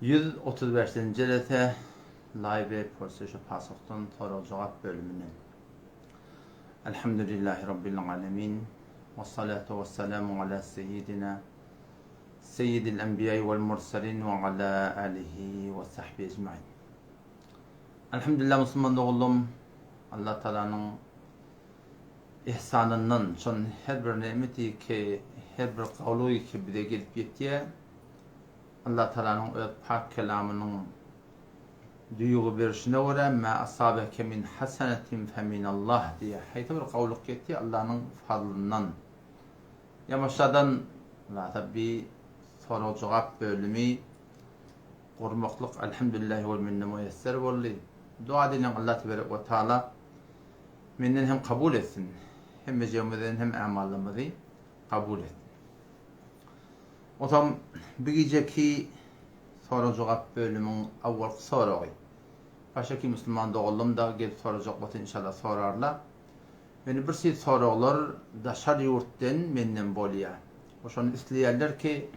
135-ci rete live prosesi pasıqdan soru cevap bölümünden. Elhamdülillahi Rabbil alemin. Ve salatu ve selamu ala seyyidil enbiya'i vel mursalin ve ala alihi ve sahbihi ecmaîn. Elhamdülillah Müslüman oğlum, Allah Teala'nın ihsanından son her bir nimeti ki her bir kavlu ki bize gelip yetiye Allah Teala'nın öz pak kelamının duygu verişine göre ma asabeke min hasenetin femin Allah diye hayta bir kavluk etti Allah'ın fadlından. Yamaşadan tabi soru cevap bölümü kurmakluk elhamdülillahi vel minne müyesser oldu. Dua edelim Allah Teala menden hem kabul etsin hem mecemeden hem amalımızı kabul etsin. O zaman bir geceki soru cevap bölümünün avval soruğu. Başka ki Müslüman oğlum da gelip soracak batı inşallah sorarlar. Beni bir şey sorular daşar yurttan menden bolya. O şunu isteyenler ki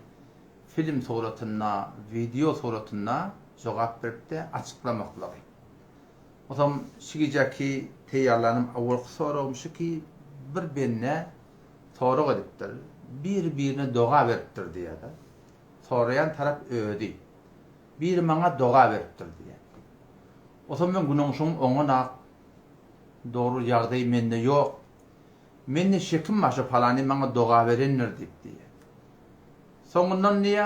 film suratına, video suratına cevap verip de açıklamakları. O zaman şu geceki teyarlanım avval soruğum şu ki bir benimle soru ediptir. Birbirine doğa veriptir diye de. Sorayan taraf ödü. Bir bana doğa veriptir diye. O zaman ben günün son ona doğru yağdayı mende yok. Mende şekim başı falanı bana doğa verenler deyip diye. Sonundan niye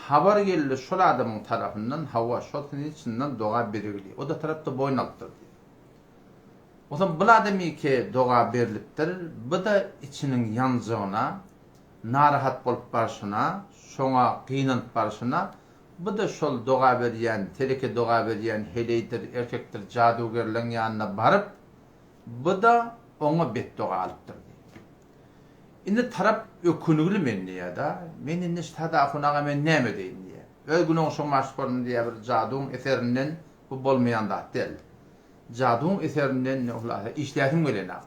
haber geldi şu adamın tarafından hava şotunun içinden doğa verildi. O da tarafta boyun alttır diye. O zaman bu adamı ki doğa veriliptir. Bu da içinin yancığına narahat bolup barışına, şoňa gynanyp barışına, bu da şol doğa berýän, teleke doğa berýän heleydir, erkekdir, jadugerleň ýanyna baryp, bu da oňa beddoğa alypdyr. Indi tarap ökünügli menni ýa-da, men indi tada afunaga men näme deýin diýe. Öz günüň şo maşgulun diýe bir jaduň eserinden bu bolmaýan da del. Jaduň eserinden ulasa işläsim gelenak,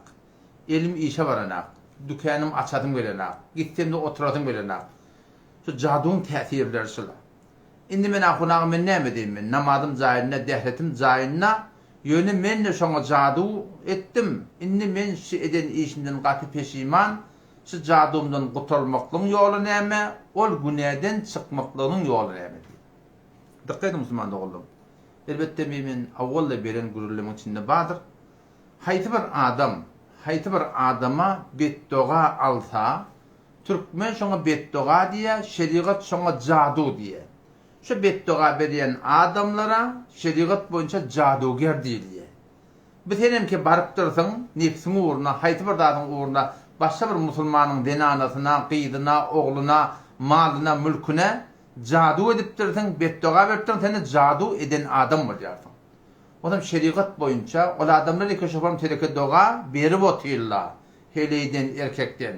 elim işe baranak. Dükkanım açadım gelenak, gittim de oturadım gelenak. Şu cadun tesirleri şula. Indi men ahunağım men näme diýim men? Namadım jaýyna, dehletim jaýyna, ýöne men de şoňa jadu etdim. Indi men şu eden işimden gaty peşiman, şu jadumdan gutulmaklyň ýoly näme? Ol günäden çykmaklygyň ýoly näme? Dikkat edin Müslüman oğlum. Elbette men awwalda beren gurullygyň içinde bardyr. Haýty bir adama beddoğa alsa, Türkmen şoňa beddoğa diye, şeriat şoňa jadu diye. Şu beddoğa berýän adamlara şeriat boýunça jaduger diýilýär. Bitenem ki baryp dursaň, nefsiň uğruna, haýty bir zadyň uğruna, başga bir musulmanyň denanasyna, gyýdyna, ogluna, malyna, mülküne jadu edip dursaň, beddoğa berip dursaň, seni jadu eden adam bolýarsyň. O zaman şeriat boyunca o adamlar iki şofam teleke doğa berip otylar. Heleyden, erkekten.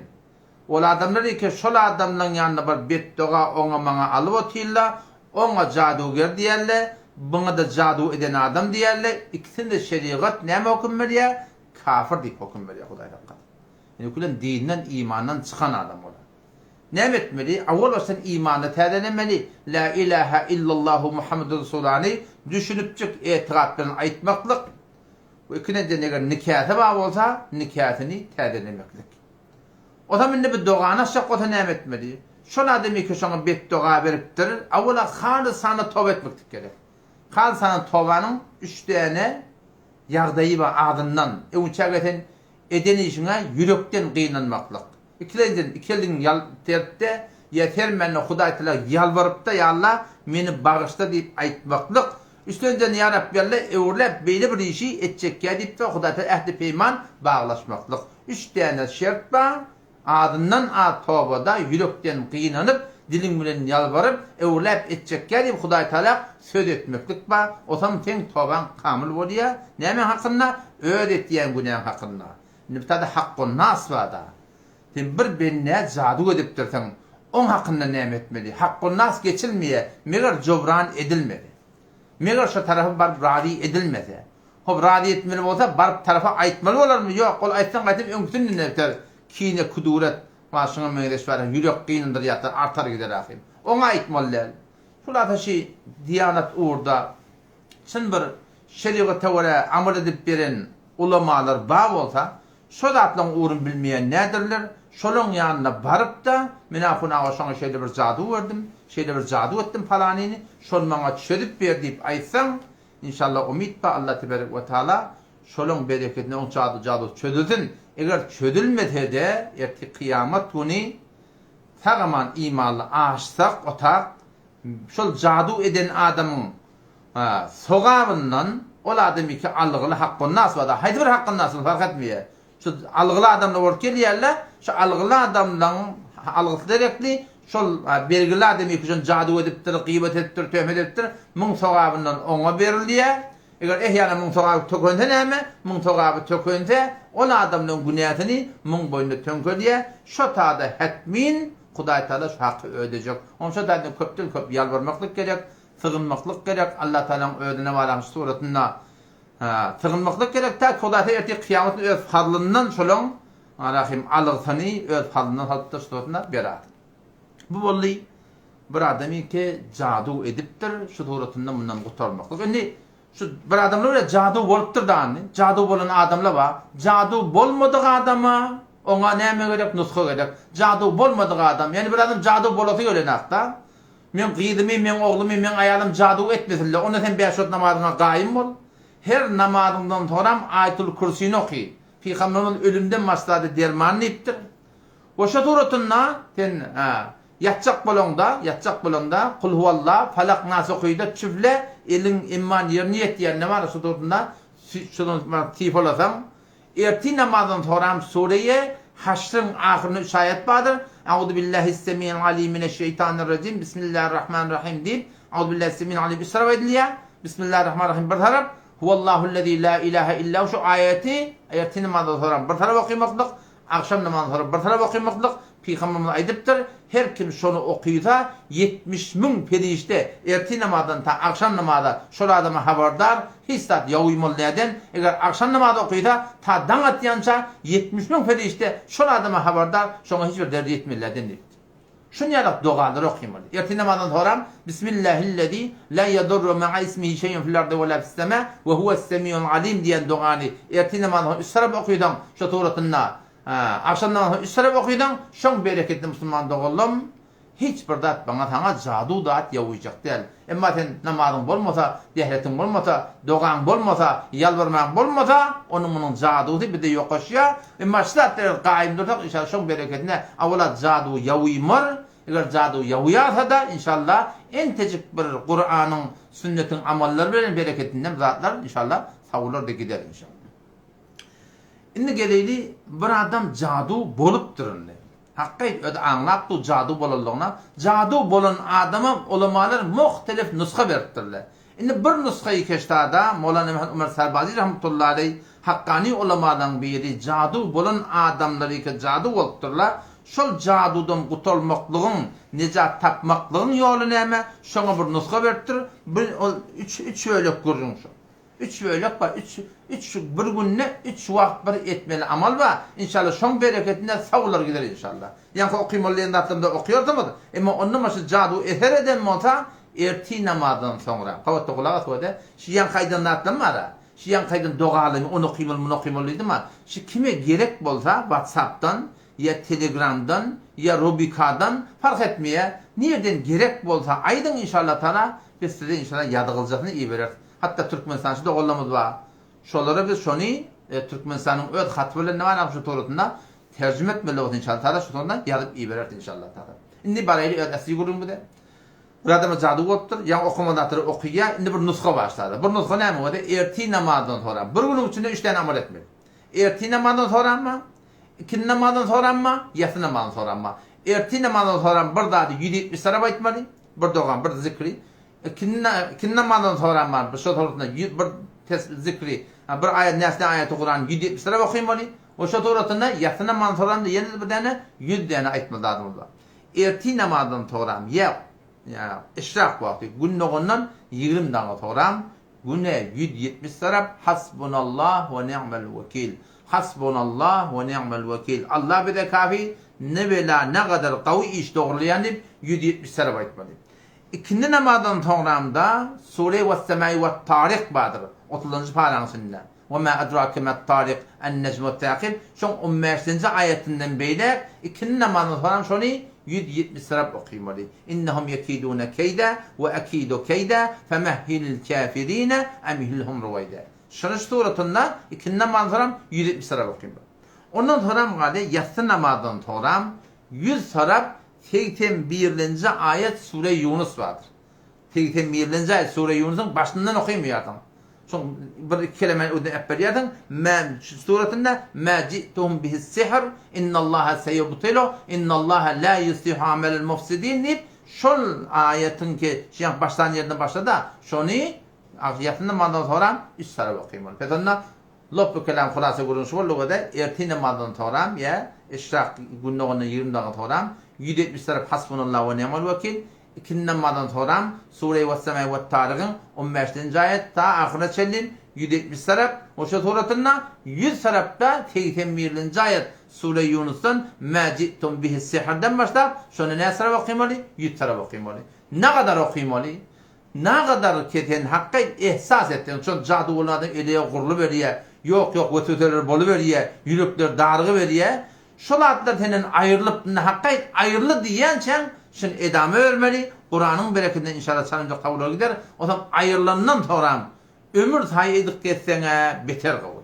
O adamlar iki şol adamdan yanına bir beddoğa ona mana alıp otylar. Ona jaduger diýerler. Buna da jadu eden adam diýerler. İkisinde şeriat näme hukm berýär? Kafir diýip hukm berýär Hudaý haqqy. Yani kulen dinden, imandan çıkan adam olar. Näme etmeli? Awwal başdan imanı täzelemeli. La ilahe illallah Muhammedur Resulullah düşünüpçük etiqat bilen aýtmaklyk. Bu ikine de nikahy bar bolsa, nikahyny täzelemeklik. O zaman indi bir dogana şakota näme etmeli? Şol adamy ki şoňa beddoğa beripdir, awwala halysany tawba etmeklik gerek. Halysany tawbanyň 3 tane ýagdaýy bar adyndan. Uçageten eden işine yürekden gynanmaklyk. İkilerden tertte yeter menne Hudaý Teala ýalbaryp da ya Allah meni bagyşla diýip aýtmaklyk. Üstünden ya Rabbi Allah öwrläp beýle bir işi etjekkä diýip de Hudaý Teala ähdi peýman baglaşmaklyk. 3 tane şert bar. Adından tawbada yürekden gynanyp, diliň bilen ýalbaryp, öwrläp etjekkä diýip Hudaý Teala söz etmeklik bar. O zaman teň tawban kamil bolýar. Näme hakynda? Öýt etýän günah hakynda. Nibtada haqqun nas wada. Sen bir benne jadu edip dursaň, on hakkında näme etmeli? Hakkun nas geçilmeýe, meger jobran edilmeli. Meger şu tarafy bar radi edilmese. Hop radi etmeli bolsa bar tarafa aýtmaly bolarmy? Ýok, ol aýtsaň gatyp öňkünden näpdir? Kine kuduret, maşyna meňdeş bar, ýürek gynandyr ýatar, artar gider ahim. Oňa aýtmalylar. Şula taşi diyanat uğurda sen bir şeriatı göre amel edip beren ulamalar bağ olsa şol atlan uğrun bilmeyen nedirler? Şolun yanına barıp da menafuna aşağı şeyde bir zadu verdim, şeyde bir zadu ettim falanini, şol bana çözüp ver deyip aytsan, inşallah umid ba Allah tebarek ve taala şolun bereketini on zadu çözülsün. Eğer çözülmese de erti kıyamet günü sağaman imanlı aşsak otak şol zadu eden adamın sogabından ol adamı ki algılı hakkın nas var da haydi bir hakkın nasıl fark etmiyor. Şu algılı adamla orkel yerler, şu algılı adamdan algısı direktli, şu belgili adamı ki cadu ediptir, gıybet ettir, töhmet ettir, mung sogabından ona veriliyor. Eğer ehyana mung sogabı tökönse neyme, mung sogabı tökönse, ol adamın günahını mung boyunda tönkölüyor. Şu taada hetmin, Huday Teala şu hakkı ödeyecek. Onun şu taada köpten köp yalvarmaklık gerek, sığınmaklık gerek, Allah Teala'nın ödene varmış suratında. Sığınmaklık gerek ta Huday erti kıyametin öz fadlından şolong Rahim alğısını öz fadlından hatta suratında berar. Bu bolli bir adamı ki cadu ediptir şu suratından bundan kurtarmaklık. Yani şu bir adamlar öyle cadu boluptur da anne. Cadu bolan adamlar var. Cadu bolmadık adama ona neme gerek nuska gerek. Cadu bolmadık adam. Yani bir adam cadu bolası öyle nakta. Men qiyidimi, men oğlumu, men ayalım cadu etmesinler. Onu sen 5 vakit namazına qaim bol. Her namazından sonra Ayatul Kürsi'ni okuy. Peygamberimiz ölümden maslahatı dermanını iptir. O şaturatınla sen yatacak bolonda kul huvallah falak nas okuyda çüfle elin iman yerini yetiyen ne var şaturatında şunun tif olasam erti namazdan sonra sureye Haşr'ın ahirine 3 ayet vardır. Euzu billahi semi'il alim mineşşeytanirracim. Bismillahirrahmanirrahim deyip Euzu billahi semi'il alim isra ediliyor. Bismillahirrahmanirrahim bir taraf. Huvallahu'llezî la ilahe illa şu ayeti namazdan sonra bir taraf okumaklık, akşam namazdan sonra bir taraf okumaklık Peygamberimiz aydıptır. Her kim şunu okuysa 70 bin perişte erti namazdan ta akşam namazda şol adama haberdar hissat yavimul neden eğer akşam namazda okuysa ta dangat yansa 70 bin perişte şol adama haberdar şuna hiçbir derdi etmelilerden deyip. Şunu yarak duadır okuymalı. Erti namazdan sonra Bismillahillezî la yadurru ma'a ismihi şey'un fil ardı ve la fis sema ve huves semî'ul alim diyen duanı erti namazdan üstüne okuydan şu suratında akşam namazı üstüne okuydan şon bereketli Müslüman doğullum hiçbir dat bana sana cadu dat yavuyacak değil. Ama sen namazın bolmasa, dehletin bolmasa, doğan bolmasa, yalvarman bolmasa onun bunun cadudu bir de yokuşya. Ama şartlar qaim dursak inşallah şon bereketine avla cadu yavuymar. Eğer cadu yavuyarsa da inşallah en tecik bir Kur'an'ın, sünnetin amalları veren bereketinden zatlar inşallah savulur da gider inşallah. Indi geleyli bir adam cadu bolup durundu. Hakkı öde anlap bu cadu bolalığına. Cadu bolan adama ulamalar muhtelif nuska verdirler. Indi bir nuskayı keştada Mevlana Mehmet Ömer Serbazi rahmetullahi aleyh hakkani ulamadan biri cadu bolan adamları ki cadu olupturlar. Şol cadudan qutulmaklığın, necat tapmaklığın yolu neme? Şona bir nuska verdir. Üç öylek görün şu. 3 öylek var. 3 bir günne 3 vakt bir etmeli amal var. İnşallah şon bereketine savulur gider inşallah. Yani okuymalıyan datlarında okuyordu mu? Ama onun başı cadu eser eden olsa erti namazdan sonra. Kavatta kulağa söyledi. Şiyan kaydan datlar var. Şiyan kaydan doğalı onu okuymalıydı mı? Şi kime gerek bolsa WhatsApp'tan ya Telegram'dan ya Rubika'dan fark etmiyor. Nereden gerek bolsa aydın inşallah Teala biz size inşallah yadığılacağını iyi verir. Hatta Türkmenistan'da da oğlamız var. Şolara biz şunu Türkmenistan'ın öz hatırlı ne var şu torutunda tercüme etmeli olsun inşallah. Tada şu torundan yazıp iyi verir inşallah. Indi baraylı öz asli gurun bu da. Burada cadu oluptur. Yani okumadatları okuya indi bir nuska başladı. Bir nuska ne mi oldu? Erti namazdan sonra. Bir günün içinde 3 tane amal etmeli. Erti namazdan sonra mı? İkinci namazdan sonra mı? Yatsı namazdan sonra mı? Erti namazdan sonra bir daha 170 saraba etmeli. Bir doğan bir zikri. İkinci namazdan sonra var. Bir şu torutunda bir zikri, bir ayet, nesne ayeti Kur'an 170 lira okuymalı. O şu torutunda yatsı namazdan sonra da yeni bir tane 100 tane ayetmeli adımız var. Erti namazdan sonra ya işrak vakti günlüğünden 20 tane sonra güne 170 lira hasbunallah ve ni'mel vekil. Hasbunallah ve ni'mel vekil. Allah bize kafi ne bela ne kadar kavi iş doğrulayan 170 lira ayetmeli. İkinci namazdan sonramda Sure ve Semai ve Tarik vardır. 30. paragrafında. Ve ma adrake met tarik en necmu takib. Şun 15. ayetinden beyler ikinci namazdan sonra şunu 170 sıra okuymalı. İnnehum yekidune keyde ve akidu keyde femehhilil kafirine emhilhum ruvayde. Şunu suratında ikinci namazdan sonra 170 sıra okuymalı. Ondan sonra yatsı namazdan sonra 100 sıra 81. ayet Sure Yunus vardır. 81. ayet Sure Yunus'un başından okuymayadın. Son bir kelime ödün ekberiyadın. Suratında ma ci'tum bihis sihr innallaha seyubtilu innallaha la yuslihu amelel mufsidin deyip şol ayetin ki baştan yerine başladı. Şunu ayetinde mandan sonra 3 sıra okuymalı. Petanna loppu kelam khulasa görünüş olduğu da ertine mandan sonra ya işrak günlüğünün 20 dakika sonra 170 sıra hasbunallah ve ni'mel vekil. İkinci namazdan sonra Sure ve Semai ve Tarik'ın 15. ayet ta ahire çellin 170 sıra. O suratında 100 sırada 81. ayet Sure Yunus'tan ma ci'tum bihi sihirden başlar. Şunu ne sıra okuymalı? 100 sıra okuymalı. Ne kadar okuymalı? Ne kadar keten hakkı ihsas ettin. Çok cadu olanın eliye kurulu veriyor. Yok ötüteler bolu veriyor. Yürekler dargı veriyor. Şolatlar senin ayrılıp hakkı ayrılı diyen sen şimdi edamı vermeli. Kur'an'ın bereketinden inşallah sanımca kabul olur gider. O zaman ayrılandan sonra ömür sayıdık etsene beter kabul.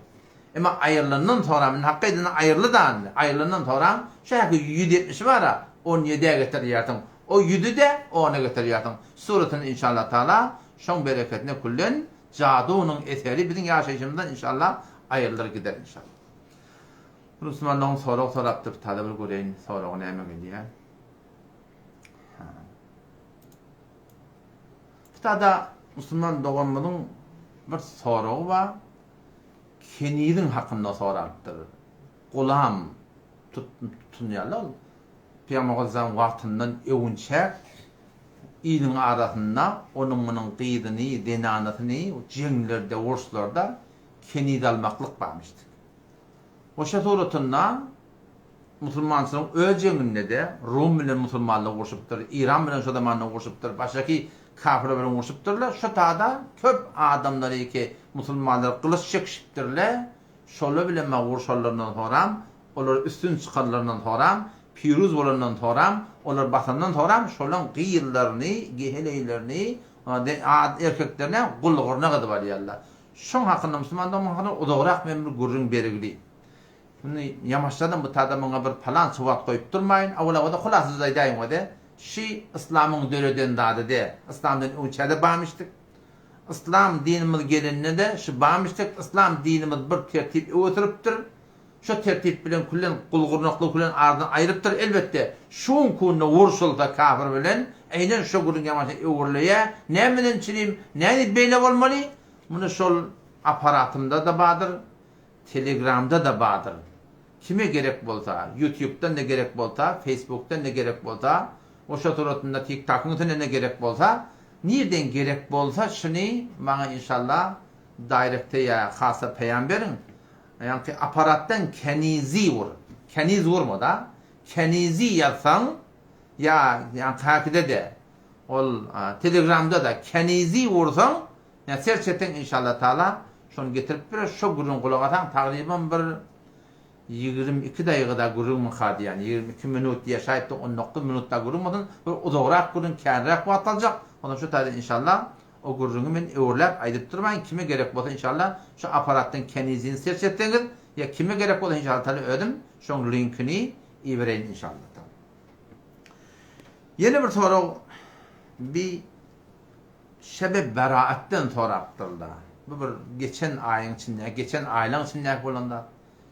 Ama ayrılandan sonra hakkı edin ayrılıdan ayrılandan sonra şey hakkı 170 var ha 17'ye getiriyorsun. O 7'de 10'a getiriyorsun. Suratın inşallah Teala şun bereketine kullen cadunun eseri bizim yaşayışımızdan inşallah ayrılır gider inşallah. Müslümanların soraptır tadabır göreyin soruğunu emin ediyor. Tada Müslüman doğanmanın bir soruğu var. Kenidin hakkında soraptır. Kulağım tutunuyorlar. Peygamber vaktından evunçak ilin arasında onun kıydını, denanatını cenglerde, urslarda kenid almaklık varmıştı. O şatoratında Müslümansının öleceğinde de Rum ile Müslümanla uğraşıptır, İran ile Şadamanla uğraşıptır, baştaki kafirle uğraşıptırlar. Şu tada köp adamları ki Müslümanlar kılıç çekişiptirler. Şöyle bile uğraşlarından sonra, onlar üstün çıkanlarından sonra, piruz olandan sonra, onlar basandan sonra, şolan gıyırlarını, geheleylerini, erkeklerine kulluğuna kadar var yerler. Şun hakkında Müslümandan hakkında o doğrak memur gurrun berigli. Yamaçlardan bu tadamına bir falan sıvat koyup durmayın. Avula o da kulasız aydayım o da. Şi İslam'ın döreden dadı de. İslam'dan uçada bağmıştık. İslam dinimiz gelinine de şu bağmıştık. İslam dinimiz bir tertip oturuptur. Şu tertip bilen kullen kulgurnaklı kullen ardından ayrıptır elbette. Şun kunna vursulda kafir bilen aynen şu gurun yamaçı uğurluya. Ne menen çilim, ne beyle olmalı? Bunu şol aparatımda da bağdır. Telegram'da da bağdır. Kime gerek bolsa, YouTube'dan ne gerek bolsa, Facebook'tan ne gerek bolsa, o şatoratında TikTok'un ne gerek bolsa, nereden gerek bolsa şunu bana inşallah direkte ya hasa peygamberin yani aparattan kenizi vur. Keniz vurma da. Kenizi yazsan ya yani takipte de ol Telegram'da da kenizi vursan ya serçeten inşallah Teala şunu getirip bir şu gurun kulağatan takriben bir 22 dakikada gurun mu kaldı yani 22 minut diye şayet 19 minutta gurunmadın bir uzorak gurun kendirak vaat alacak. Ondan şu tarzda inşallah o gurrunu men öğürlep aydıp durmayın. Kime gerek bolsa inşallah şu aparattan kendinizi search ettiniz ya kime gerek bolsa inşallah taala ödüm şu linkini ivereyin inşallah. Yeni bir soru bir şebe beraatten soraptırlar. Bu bir geçen ayın içinde, geçen ayların içinde bolanda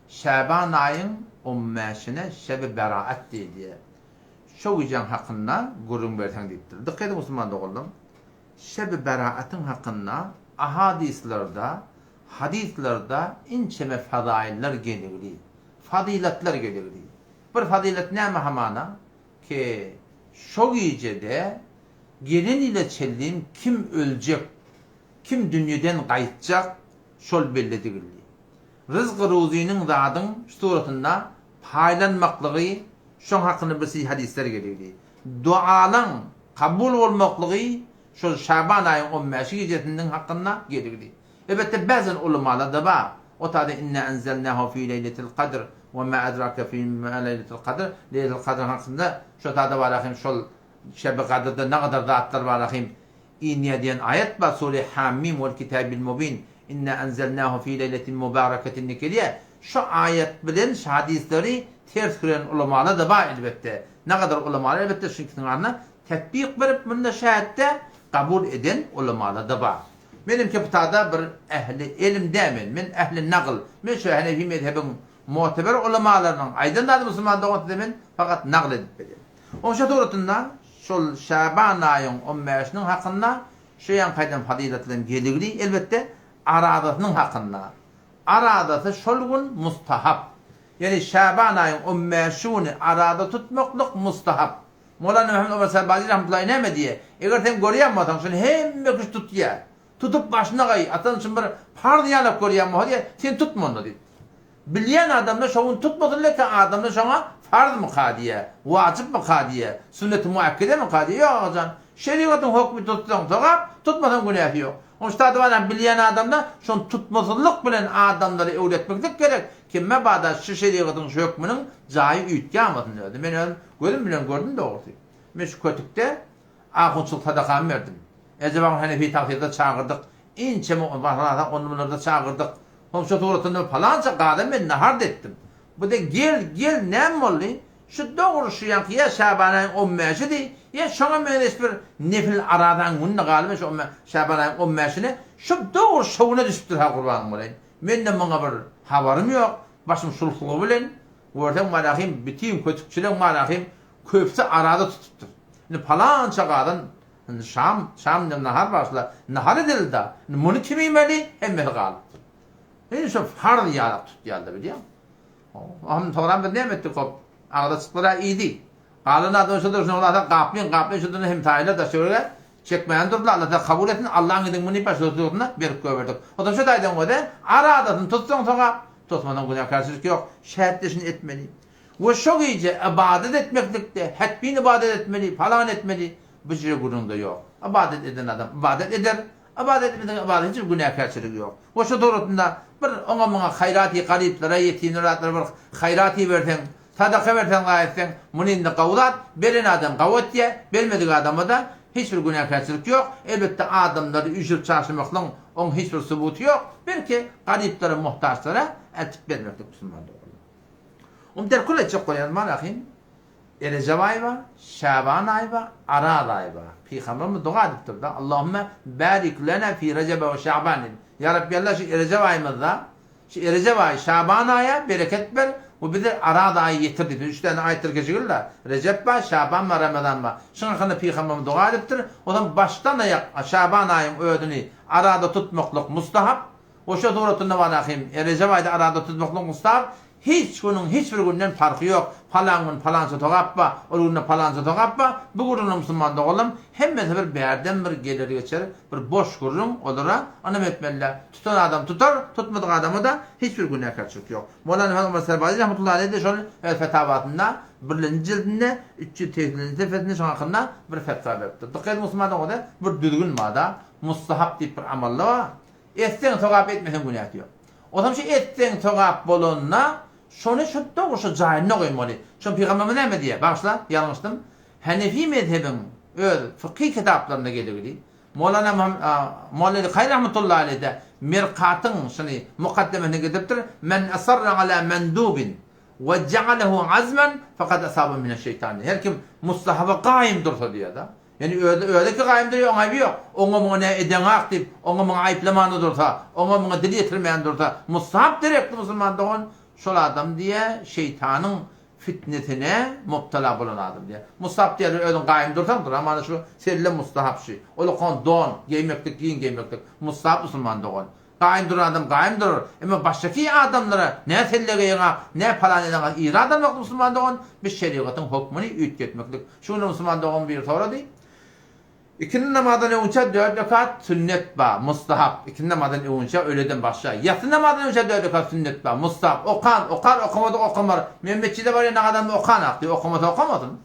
Şaban ayın 15'ine şebe beraat diye. Şu yüzden hakkında gurrun versen deyiptir. Dikkat edin Müslüman doğuldum. Şeb-i beraatın hakkında hadislerde inçeme fadailler gelirdi. Fadilatlar gelirdi. Bir fadilat ne mahamana? Ki şu gecede gelin ile çellim kim ölecek, kim dünyadan kayıtacak, şol belli değildi. Rızkı ruzinin zadın suratında paylanmaklığı şun hakkında bir hadisler gelirdi. Dualan kabul bolmaklygy şu Şaban ayın 15 gecesinden hakkında geligdi. Elbette bazı ulemalar da var. O tadı inne enzelnahu fi leyletil kadr ve ma adraka fi leyletil kadr. Leyletil kadr hakkında şu tadı var rahim şu Şebe kadrda ne kadar zatlar var rahim. İnne diyen ayet var Sure Hamim vel kitabil mubin. İnne enzelnahu fi leyletin mübareketin nikeliye. Şu ayet bilen hadisleri ters giren ulemalar da var elbette. Ne kadar ulemalar elbette şu kitaplarına tetbik verip bunda şahette kabul eden ulemalar da var. Benim kitabda bir ehli ilim demin, men ehli nakl, men şu Hanefi mezhebin muteber ulemalarının aydınlar Müslüman doğru demin fakat nakl edip verir. O şu doğrultusunda şu Şaban ayın 15'inin hakkında şu yan kaydan faziletlerin geligli elbette aradatının hakkında. Aradatı şolgun mustahap. Yani Şaban ayın 15'ini arada tutmaklık mustahap. Mevlana Muhammed Ömer Serbazî rahmetullahi ne diye. Eğer sen görüyorsan şunu hem kış tut ya. Tutup başına kay. Atan için bir par diyanıp görüyorsan diye sen tutma onu dedi. Bilen adamla şovun tutmadın leke adamla şuna farz mı kadiye, vacip mi kadiye, sünnet-i muakkede mi kadiye? Yok hocam. Şeriatın hükmü tutsan tutmasan günah yok. O işte bana bilen adamda şun tutmasızlık bilen adamları öğretmek gerek. Ki mebada şu şeriatın hükmünün cayı ütkamasını öğredim. Ben öyle gördüm doğru. Ben şu kötükte ahunçluk sadakam verdim. Eceban Hanefi tavsiyede çağırdık. İnce muhtemelen onları çağırdık. Komşu tuğrasını falanca kadın ben nahar ettim. Bu da gel ne oldu? Şu doğru şu yankıya Şaban'ın 15'i ya şuna mühendis bir nefil aradan günde galiba şu Şaban'ın 15'ini şu doğru şovuna düştür ha kurban olayım. Ben de bana bir haberim yok. Başım sulhulu bilen. Oradan malahim bütün kötükçüler malahim köpse arada tutuptur. Yani falanca kadın Şam'da nahar başla. Nahar edildi. Bunu kim yemeli? Emmel kaldı. Yani şu farz yarak tut geldi biliyor musun? Ahmet Toğran bir nimetti kop. Ağda çıktılar iyiydi. Kalın adı şudur şunu da kaplayın şudur hem tayla da şöyle çekmeyen durdular. Allah da kabul etsin. Allah'ın gidin bunu baş sözlerine verip göverdik. O da şu daydan o da ara adasını tutsan sonra tutmadan günah karşılık yok. Şehitleşini etmeli. Ve çok iyice ibadet etmeklikte, hetbin ibadet etmeli, falan etmeli. Bir şey gururunda yok. İbadet eden adam ibadet eder. İbadet etmeden ibadet hiçbir günah karşılık yok. Ve şu doğrultusunda bir ona hayrati gariplere, yetimlere bir hayrati versen, sadaka versen gayetsen, bunun da kavlat, belen adam kavvat diye, belmedik adama da hiçbir günah karşılık yok. Elbette adamları ücret çarşımakla onun hiçbir subutu yok. Belki gariplere, muhtaçlara eltip vermektik Müslümanlar. Der kule çok koyan var akhin. Recep ayı var, Şaban ayı var, Arad ayı var. Peygamberimiz dua ediptir da Allahümme barik lena fi Recep ve Şaban. Ya Rabbi Allah şu Recep ayımızda, şu Recep ayı, Şaban ayı bereket ver. Bu bir de Arad ayı getirdi. 3 tane ayettir geçiyorlar. Recep var, Şaban var, Ramazan var. Şunun hakkında Peygamberimiz dua ediptir. O zaman baştan ayak Şaban ayın ödünü Arad'a tutmaklık mustahap. O şu doğrultusunda var akhin. Recep ayda Arad'a tutmaklık mustahap. Hiçbir günden farkı yok. Falan gün falanca toğappa, o günde falanca toğappa. Bu günün Müslüman doğalım. Hem bir berden bir gelir geçer, bir boş kurum olara anam etmeliler. Tutan adam tutar, tutmadık adamı da hiçbir günah karşılık yok. Mevlana Muhammed Ömer Serbazî rahmetullahi aleyh de şöyle fetavatında birinci cildinde 380. tefesinde şu hakkında bir fetva verdi. Dikkat Müslüman doğada bir düzgün mada mustahap deyip bir amalla var. Etten toğap etmesen günah yok. O zaman şu etten toğap bolunna şunu şu doğrusu cahilini koymalı. Çünkü Peygamberimiz ne diye? Başla, yanılmıştım. Hanefi mezhebin fıkhi kitaplarında gelir. Mevlana Hayr rahmetullahi aleyh de Mirkat'ın mukaddemesine gidiptir. Men asarra ala mendubin ve cealehu azmen fakat asabı mineşşeytan. Her kim mustahaba kaim dursa diyor da. Yani öyle ki kaim duruyor, ona ayıbı yok. Ona ne eden aktif, ona ayıplamanı dursa, ona dili getirmeyen dursa, mustahap direkt Müslüman doğun. Şol adam diye şeytanın fitnetine mubtala bulan adam diye. Mustahap diye ödün kaim dursan dur ama şu selle mustahap şey. Ola kon don, giymeklik, giyin giymeklik. Mustahap Müslüman doğun. Kaim duran adam kaim durur. Ama baştaki adamlara ne selle giyina, ne falan edin, iradan yok Müslüman doğun. Bir şeriatın hükmünü ütgetmeklik. Şunu Müslüman doğun bir sonra değil. İkindi namazdan önce 4 rekat sünnet ba, mustahap. İkindi namazdan önce öğleden başla. Yatsı namazdan önce 4 rekat sünnet ba, mustahap. Okar, okumadı, okumar. Mehmetçide var ya ne kadar okan aktı, okumadı, okumadın.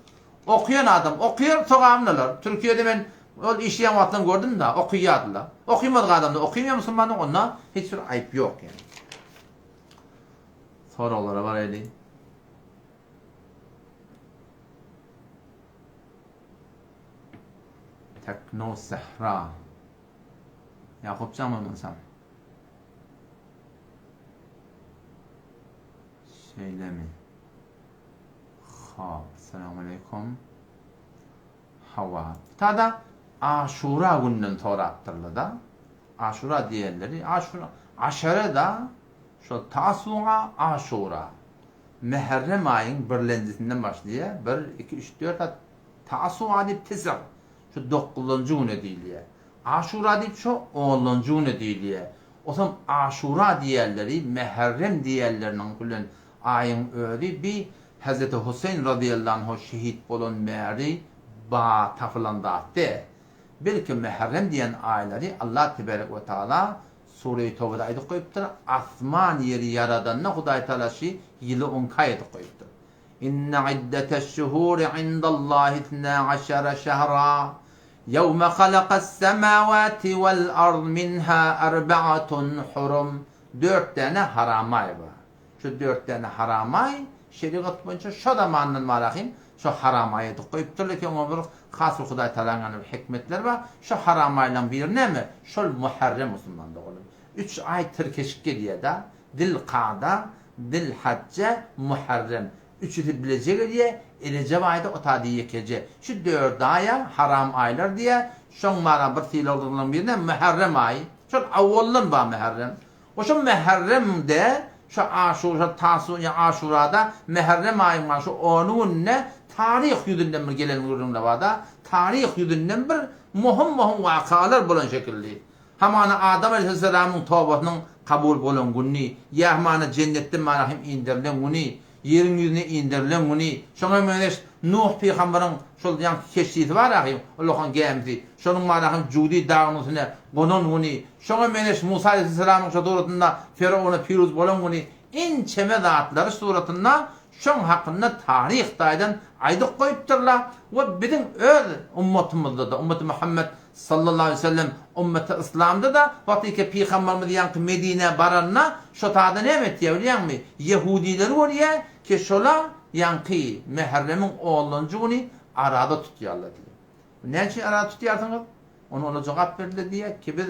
Okuyan adam okuyor, soğamlılar. Türkiye'de ben o işi yamatlan gördüm da okuyadılar. Okuymadık adam da okuymuyor Müslümanın onunla hiçbir ayıp yok yani. Sorulara var öyle. Tekno sehra. Yakupcan mı sen? Şeyle mi? Selamun Aleyküm. Hava. Tada Aşura gününün tora attırlı da. Aşura diğerleri. Aşura. Aşere da şu Tasu'a Aşura. Muharrem ayın birlencisinden başlıyor. 1, 2, 3, 4 Tasu'a deyip tezir. Şu 9. günü deyiliyor. Aşura deyip şu 10. günü deyiliyor. O zaman Aşura diğerleri, Muharrem diğerlerinin kullan ayın öyle bir Hazreti Hüseyin radıyallahu anh şehit olan meri ba tafılanda de. Belki Muharrem diyen ayları Allah tebarek ve teala Sure-i Tevbe'de ayet koyuptur. Asman yeri yaradanına Huday Teala yılı 10 kayıt koyuptur. İnne iddeteşşuhuri indallahi 12 şehra. يَوْمَ خَلَقَ السَّمَاوَاتِ وَالْأَرْضِ مِنْهَا 4 hurum. 4 tane haramay var. Şu 4 tane haramay şeriat boyunca şu zamanın marahim şu haramayı da koyupturlar ki ona bir has Huday Teala'nın hikmetleri var. Şu haramayla bir ne mi? Şu Muharrem Müslüman'da olur. 3 ay tırkeşik geliyor da Dil-Qa'da, Dil-Hacce, Muharrem. Üçü bilecek diye elece ayda o tadiye kece. Şu 4 aya haram aylar diye şu mara bir fiil olduğundan birine Muharrem ayı. Şu avvallan var Muharrem. O şu Muharrem'de şu Aşura, Tasu'a, Aşura'da Muharrem ayı var. Şu onun ne? Tarih yüzünden bir gelen durumda var da. Tarih yüzünden bir muhim vakalar bulan şekilde. Hamana Adam Aleyhisselam'ın tövbesinin kabul bulan günü. Ya hamana cennetten marahim indirilen günü. Yerin yüzüne indirilen günü. Şuna meneş Nuh peygamberin şol yan keşfiyeti var ahim. Allah'ın gemisi. Şunun marahim Cudi dağının üstüne bunun günü. Şuna meneş Musa Aleyhisselam'ın suratında Firavun'a piruz bulan günü. En çeme zatları suratında şun hakkında tarih daydan aydık koyupturlar. Ve bizim öz ummetimizde de Ümmet-i Muhammed sallallahu aleyhi ve sellem Ümmet-i İslam'da da Fatike Peygamberimiz yankı Medine baranına şu tadı ne etti biliyor musun? Yahudiler oraya ki şola yankı Muharrem'in 10. günü arada tutuyorlar diyor. Ne için arada tutuyorsunuz? Onu ona cevap verdi diye ki biz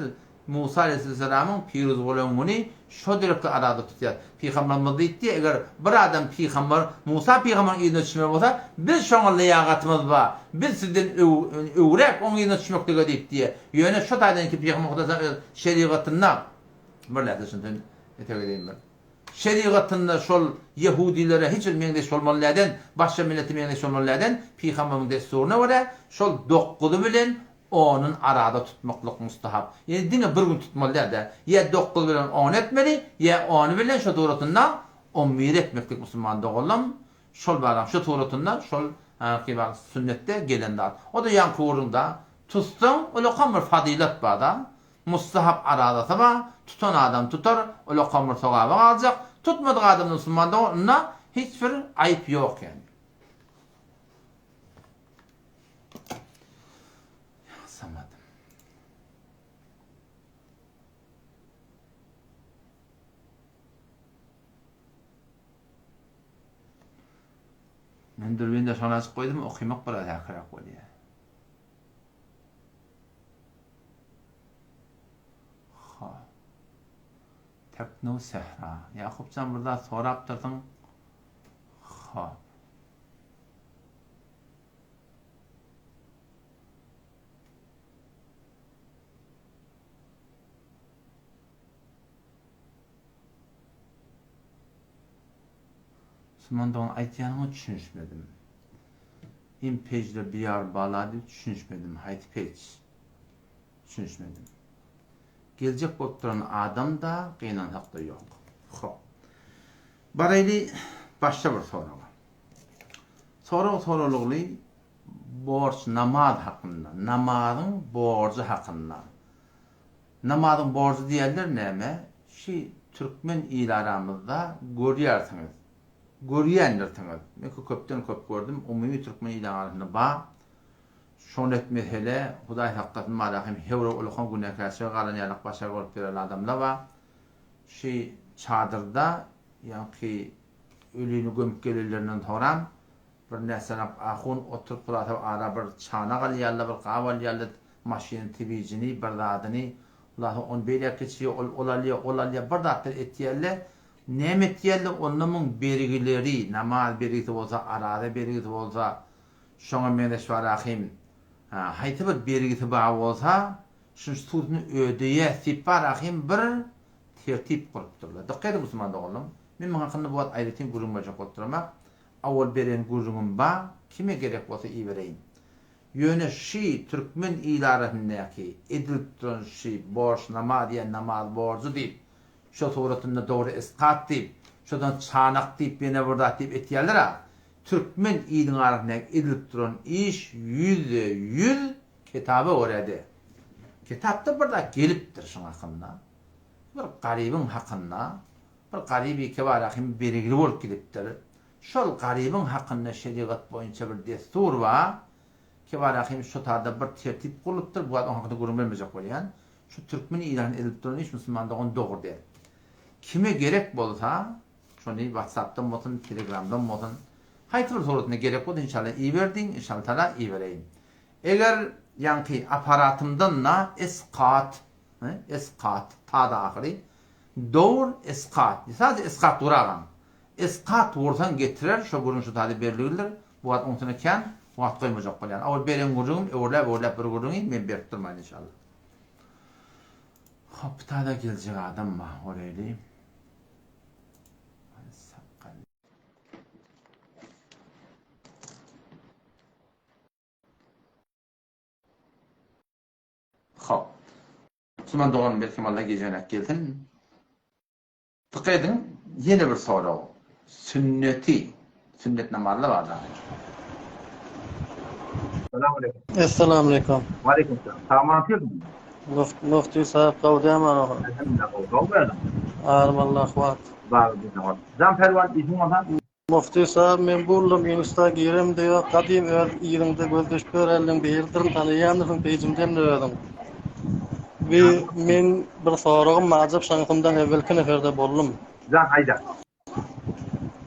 Musa Aleyhisselam'ın piruz olan günü şu direkte arada tutuyor. Peygamberimiz dedi ki eğer bir adam peygamber Musa peygamberin iğne düşmüyor olsa biz şuna liyakatımız var. Biz sizden öğrek onun iğne düşmekte dedi diye. Yani şu taydan ki peygamber şeriatında böyle düşündüm. Etegedeyim ben. Şeriatında şol Yahudilere hiç mengdeş olmalılardan başka milleti mengdeş olmalılardan peygamberin desturuna var. Şol 9 bilen onun arada tutmaklık mustahap. Yani dine bir gün tutmalılar da ya 9 bilen 10 etmeli ya 10 bilen şu doğrultunda 11 etmeklik Müslüman doğulam. Şol baram şu doğrultunda şol kibar sünnette gelenler. O da yan kurunda tutsun öyle kamır fadilat bağda. Mustahap arada sabah tutan adam tutar öyle kamır sogabı alacak. Tutmadığı adam Müslüman doğulamda hiçbir ayıp yok yani. Ben dürbünde şuna açık koydum, okumak biraz yakırak oluyor. Tekno sehra. Yakupcan burada sorap durdun. Müslüman da aytyanımı düşünüşmedim. İmpejde bir yer bağladı düşünüşmedim. Hayt pej. Düşünüşmedim. Gelecek oturan adam da kıyınan hakkı yok. Baraylı başta bir soru var. Soruluğu borç namaz hakkında. Namazın borcu hakkında. Namazın borcu diyenler ne mi? Türkmen il aramızda görüyorsunuz. görýändir. Men köpden köp gördüm. Umumy türkmen ilanlarynda ba. Şonu etmek hele Hudaý hakykatyn malahym hewre ulhan günäkäşe galan ýalyk başa gorup beren adamlar ba. Şi çadırda ýa-ki ölüni gömüp gelirlerinden toran bir näsene ahun oturup durata ara bir çana galýarlar, bir gawal ýaly maşyny tibijini bir zadyny Allahu on beýle keçi olalya bir zatlar etýärler. Näme etýärler onlaryň bergileri, namaz bergisi bolsa, arada bergisi bolsa, şoňa mene şwarahym haýty bir bergisi bar bolsa, şu sözüni ödeýe siparahym bir tertip gurup Diqqat Müslüman oğlum. Men hakkında bu wagt aýratyn gurulmaja goturamak. Awal beren gurulum ba, kime gerek bolsa ibereýin. Ýöne şi türkmen ilaratyndaky edilip duran şi borç namaz diýen namaz borcu diýip, şo suratynda dogry isqat diýip, şodan çanak diýip bene burada diýip etýärler. Türkmen ilaratyndaky edilip duran iş 100% kitaby orady. Kitapda burada gelipdir şoň hakynda. Bir garybyň hakynda, bir garyby kebarahym belgili bolup gidipdir. Şol garybyň hakynda şeriat boýunça bir destur bar. Kebarahym şu taýda bir tertip gurulypdyr. Bu adam hakynda görünmejek bolýan. Şu türkmen ilan edip duran iş musulmandygyň dogry der. Kime gerek bolsa, şonu WhatsApp'dan bolsun, Telegram'dan bolsun, haýtry soratyna gerek bolsa inşallah iyi berdiň, inşallah taala iyi bereýin. Eger ýanky aparatymdan na isqat ta da ahiri doğur isqat. Sadece isqat duragan. Isqat vursan getirer, şu gurunşu tadı berliler. Bu at ontuna ken, bu at koymajak bolýan. Awal beren gurun, öwrläp bir gurun men berip durmaýyn inşallah. Hop, tada geljek adam ma, orayly. Hop. Müslüman doğan belki Allah gecenek geldin. Tıkaydın, yeni bir soru. Sünnet namazlı var da. Selamünaleyküm. Esselamualeyküm. Aleykümselam. Tamam atıyor mu? Mufti sahib qavdiyam ara. Elhamdülillah. Qavdiyam. Ağrım Allah xvat. Bağlı bir zaman. Zam pervan izin olan. Mufti sahib men buldum Insta girem diyor. Kadim yerinde gözdeş berelin birdir tanıyanın pejimden ördüm. Ve men bir soragym mazhab şaňkymdan evvelki neferde boldum. Zam hayda.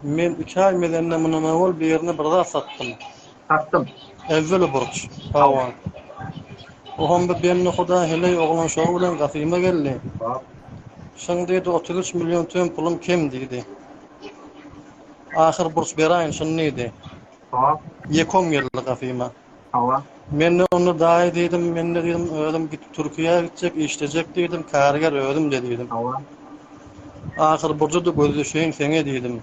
Men 3 ay medenne munamawol bir ýerine bir zat sattım. Sattım. Evvel burç. Hawa. Oğlum ben Huda hele oğlan şoğu bilen gafime geldi. Şoň dedi 33 milyon tön pulum kim dedi. Ahir burç beraýyn şunu dedi. Yekom geldi gafime. Hawa. Men onu daýy dedim, men dedim ödüm gidip Türkiýe'ye gidecek, işleyecek dedim, kariger ödüm dedim. Hawa. Ahir burcu da gözleşeýin seňe dedim.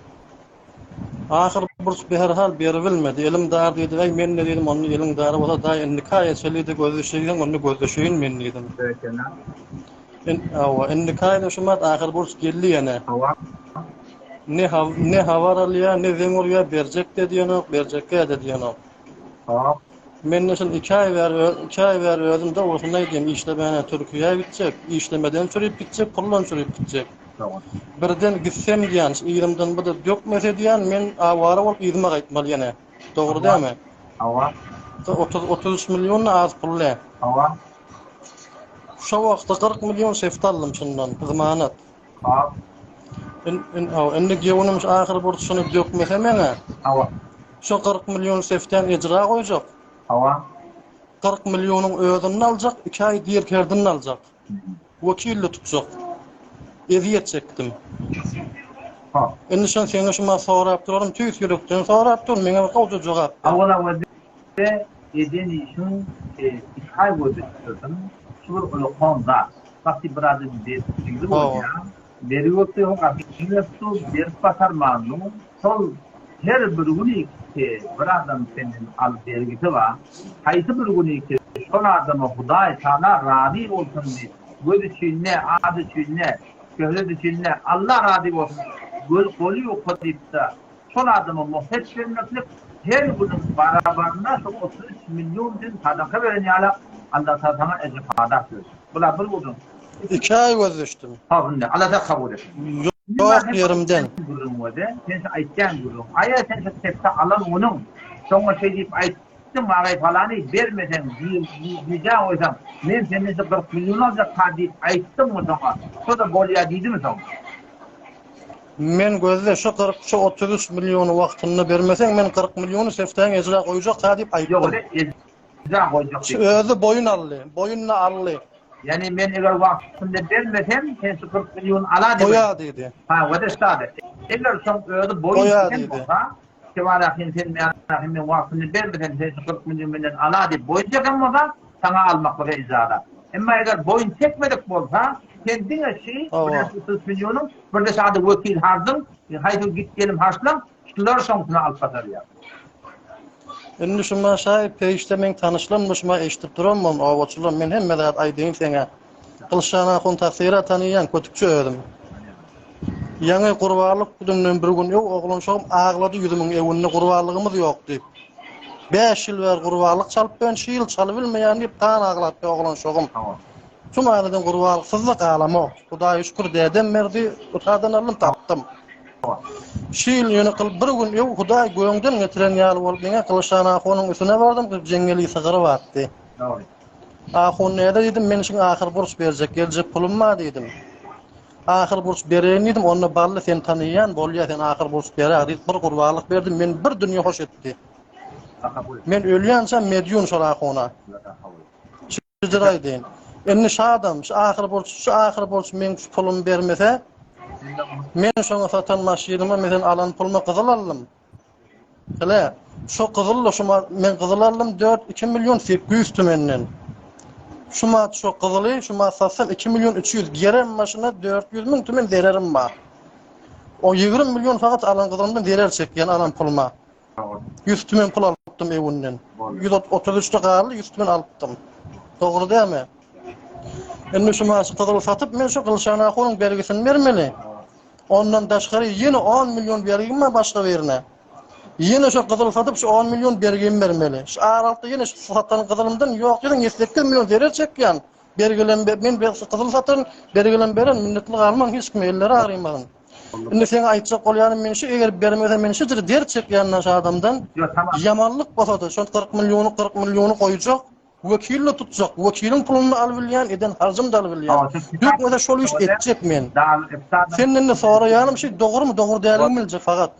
Ahir burç herhal beri bilmedi. Elim dar dedi, "Ey men dedim, onu eliň dary bola daýy nikah etselidi gözleşeýin, onu gözleşeýin men dedim." Nikah etşemat ahir burç geldi ýene. Hawa. Ne havaralya, ne zeňurya berjek dedi ýene, berjekkä dedi ýene. Hawa. Men näşe 2 ay ber özüm de orsunday diýen işlemene Türkiýe'ye gidecek, işlemeden çürüp gidecek, pullan çürüp gidecek. Tamam. Birden gitsem diýen, ýerimden bu da dökmese diýen, men awara bolup ýerime gaýtmaly ýene. Dogry däme? Hawa. 33 milyon az pul lä. Hawa. Şu wagtda 40 milyon seft aldım şundan, zamanet. Hawa. Indi gewunym ahir burçyny dökmese mene. Hawa. Şu 40 milyon seften icra goýjak. Hawa. 40 milyonyň özüni aljak, 2 ay diýerkerden aljak. Wekilli tutjak. Eziyet çekdim. Ha. Indi şon seňe şuma sorap duradım, tüýs ýürekden sorap dur, meňe gowja jogap. Awala wede edeni şun işhay wödürdüm. Şur ulqanda. Fakti brada bir sigdi bolýar. Beri wagty hok aýdypdy, bir pasar mannu. Sol her bir güni ki bir adam senin al bergisi var. Haýsy bir güni ki şol adama Hudaý taala rady bolsun diýip, göz içinde, adı içinde, şöhret içinde Allah rady bolsun. Göz goly ýok diýipdi. Şol adama muhtaç vermekle her günün barabarına 33 milyon sadaka beren ýaly Allah taala ecri fada versin. Bular bir gudun. 2 ay gözleşdim. Ha, Allah da kabul etsin. Yok yerimden. Durum vardı. Sen aytcan durum. Aya sen tepsi alan onun. Sonra şey deyip ayttım ağay falan vermeden diyeceğim o zaman. Ben senin 40 milyon alacak deyip ayttım o zaman. O da bolya dedi mi sana? Men gözde şu 33 milyonu vaktini vermesen men 40 milyonu seften ecra koyacak ta deyip Yok ayttım. öyle ecra koyacak Şu değil. özü boyun allı. Boyunla allı. Yani ben eğer vaktinde vermesem sen 40 milyon ala dedi. Koya dedi. Ha o da sade. Eğer son öyle boyun Koya sen dedi. olsa Kevalakin sen ben vaktinde vermesem sen 40 milyon benden ala deyip boyun çekemezsen sana almakla icra. Ama eğer boyun çekmedik olsa kendine şey, Ava. 30 milyonun bir de sadece vekil harcın, haydi git gelim harçlan, şunlar sonuna alıp satar ya. Indi şuma şay peýişde men tanışlanmışma eşitip duramam awçylar men hemme zat aýdym seňe. Kılşana kon tasyra tanıyan kötükçü ödüm. Ýa-ni gurbarlyk gününden bir gün ýok oglan şoğum ağlady ýüzümiň ewinde gurbarlygymyz ýok diýip. 5 ýyl ber gurbarlyk çalyp ben şu ýyl çalyp bilmeýän diýip tan aglatdy oglan şoğum. Tamam. Şuma ýerden gurbarlyksyzlyk alamok. Hudaýa şükür dädem merdi utadan alym tapdym. Şiil ýöne kıl bir gün ýok Hudaý göňden getiren ýaly bolup meňe Kılşana akonyň üstüne bardym, jengeli sygyry batdy. Doğru. Akon näde dedim, men şiň ahyr burç berjek, geljek pulum ma dedim. Ahyr burç berýän dedim, onu barly sen tanıyan bolýar, sen ahyr burç berýär, bir gurbarlyk berdim, men bir dünýä hoş etdi. Men ölýänçe medyun şol akona. Çyjyraýdyn. Indi şadam, şu ahyr burç men şu pulum bermese, men şoňa satan maşynyma menen alan pulumy gyzyl aldym. Hele, şu gyzyl şuma men gyzyl aldym 2 milyon 800 tümenden. Şuma şu gyzyly şuma satsam 2 milyon 300 gerem maşyna 400 min tümen bererim ba. O 20 milyon fakat alan gyzylymdan berer çekýän alan puluma. 100 tümen pul alypdym ewinden. 133 galy 100 tümen alypdym. Dogry däme? Indi şuma şu gyzyly satyp men şu Kılşana akonyň bergisini bermeli. Ondan daşgary ýene 10 milyon bergime başga berine. Ýene şu gyzyl satyp şu 10 milyon bergime bermeli. Şu aralykda ýene şu satan gyzylymdan ýok ýene 108 milyon berer çekýän. Bergilen men gyzyl satan bergilen beren minnetlik alman hiç kim elleri arymagyň. Indi sen aýtjak bolýanym men şu eger bermesem men şu der çekýän şu adamdan ýamanlyk bolsady. Şu 40 milyonu goýjak. Vekille tutacak. Vekilin pulunu alıbilýän, eden harcym da alıbilýän. Ýok öňe şol iş etjek men. Senden de soraýanym şey dogrymy, dogry dälgimi biljek fakat.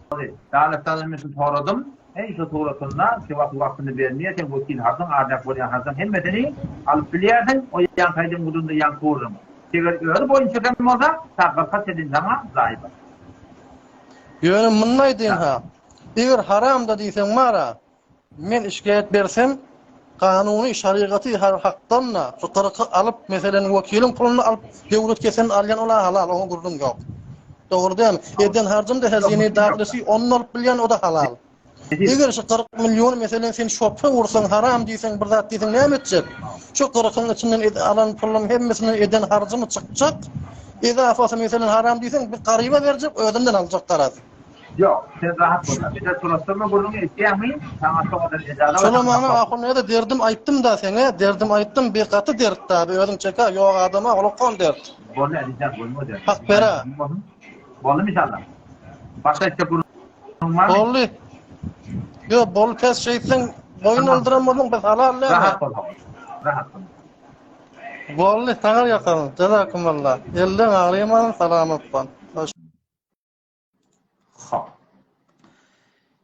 Dağlıktan mesela soradım. En şu sorusunda ki vaktini vermeye sen vekil harcın, ardak bolýan harcın hemmedeni alıp bilýärdin. O yan kaydın gudunda yan kurdum. Eger öyle boyun çeken olsa, takat edin zaman zayıf. Ýöne munnaýdyn ha. Eger haram da diýsen mara, men şikayet bersem kanuny şeriaty hakdanna tutarky alyp meselen wekilin pulunu alyp döwlet kesen alýan ola halal, onu gurdum ýok. Dogry däme? Eden harjym da hazine daglysi onu alyp bilýän o da halal. Eger şu 40 milyon meselen sen şopsa ursan haram diýsen bir zat diýsen näme etjek? Şu 40'ın içinden alan pulum hemmesini eden harjymy çykjak. Edafasy meselen haram diýsen bir garyba berjek, ödünden aljak taraf. Yok, sen rahat ol. Bir de soruşturma bölümü isteyemeyim. Sana sonradan icazet Şolamana ahun da derdim aytdym da sene, derdim aytdym bir gaty dert da, özüm çeka ýok adama ulukon dert. Bolle edeceğim, bolma der. Hak bera. Bolle inşallah. Başka işte bölüm var mı? Bolly. Yo, bol pes şeysin, boyun öldüremedin, biz halal Rahat ol. Rahat ol. Bolly, taňar ýakalyn, jazakumullah. Elden aglyman, salamat bolun.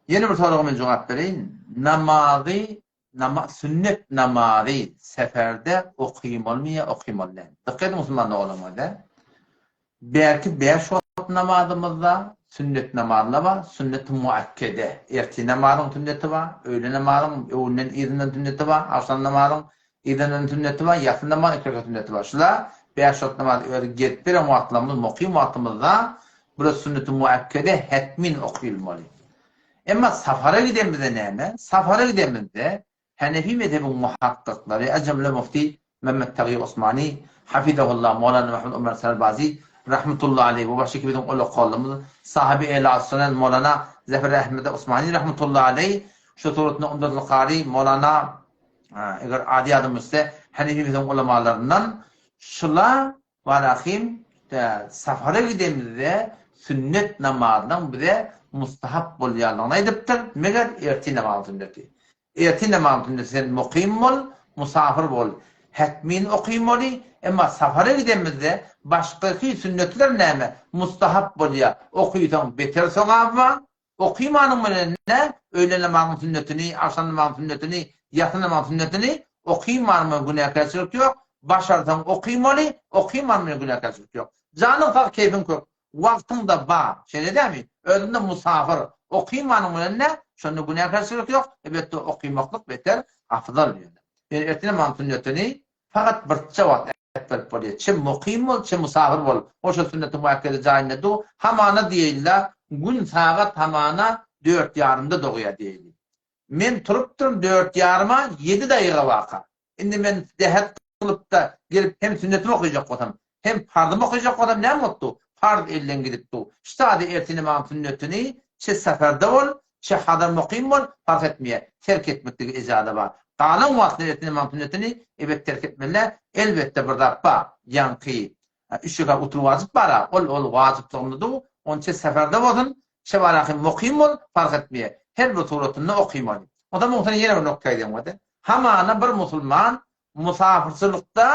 Yeni bir soruğa men jogap bereyin. Sünnet namazy seferde okuyum olmaýa, okuyum bolýar. Dikkat musulmanlar olamada. Belki 5 wagt namazymyzda sünnet namazlar var, sünnet-i muakkede. Erti namazyň sünneti var, öğle namazyň öwünden izinden sünneti var, akşam namazyň izinden sünneti var, ýatsı namazyň iki rekat sünneti var. Şular 5 wagt namaz öwrügetdir wagtlarymyz, muqim wagtymyzda bu sünnet-i muakkede hetmin okuyulmaly. Emma safara gidemizde näme? Safara gidemizde Hanefi mezhebinin muhakkikleri, Ecemle Mufti Mehmet Tagî Osmani, hafizahullah, Mevlana Mahmud Ömer Selbazi, rahmetullahi aleyhi, bu başka bizim oğlu kallımız, sahibi ehl-i asrının Mevlana Zafer Ahmed Osmani, rahmetullahi aleyhi, şu suretine Umdatul Qari, Mevlana, eğer adi adım ise, Hanefi bizim ulemalarından, şula ve rahim, safara gidemizde, sünnet namazdan bize mustahap bolýanlygyny aýdypdyr. Meger erti namaz sünneti. Erti namaz sünneti sen muqim bol, musafir bol. Hetmin okuyum oli, ama safara gidemizde başkaki sünnetler näme? Mustahap bolýar. Okuysan beter sowapma. Okuymanın bilen öğle namazın sünnetini, akşam namazın sünnetini, yatsı namazın sünnetini okuymanın günahkarçılık yok. Başarsan okuymalı, okuymanın günahkarçılık yok. Canın tak keyfin yok. Vaktin da ba. Şey değil mi? Önünde musafir. Okuymanın bilen şonu günahkarçılık yok. Elbette okuymaklık beter, afdal diyor. Yani ertine namazın sünnetini fakat bir cevap etmek bolýar. Çim muqim bol, çim musafir bol. O şu sünnet-i muakkede jaýynda du hamana diýiller. Gün saat hamana 4:30-da doguya diýildi. Men turupdym 4:30-a 7 daýyga waka. Indi men dehet kılıp da gelip hem sünnetimi okuyacak bolsam, hem fardymy okuyacak bolsam näme boldu? Fard elden gidipdi. Şady ertine namaz sünnetini çe seferde bol, çe hadar muqim bol, fark etmeýär. Terk etmekdigi ejada bar. Qalan wagtda ertine namaz sünnetini evet terk etmeli. Elbette bir dappa yanqy. Üçüge otur wajyp bara. Ol wajyplygyny onça seferde bolsun, şebarahim muqim bol, fark etmeýär. Her bir suratynda okuymaly. Oda muhtemelen ýene bir nokta aýdym wada. Hamana bir musulman musafirçilikde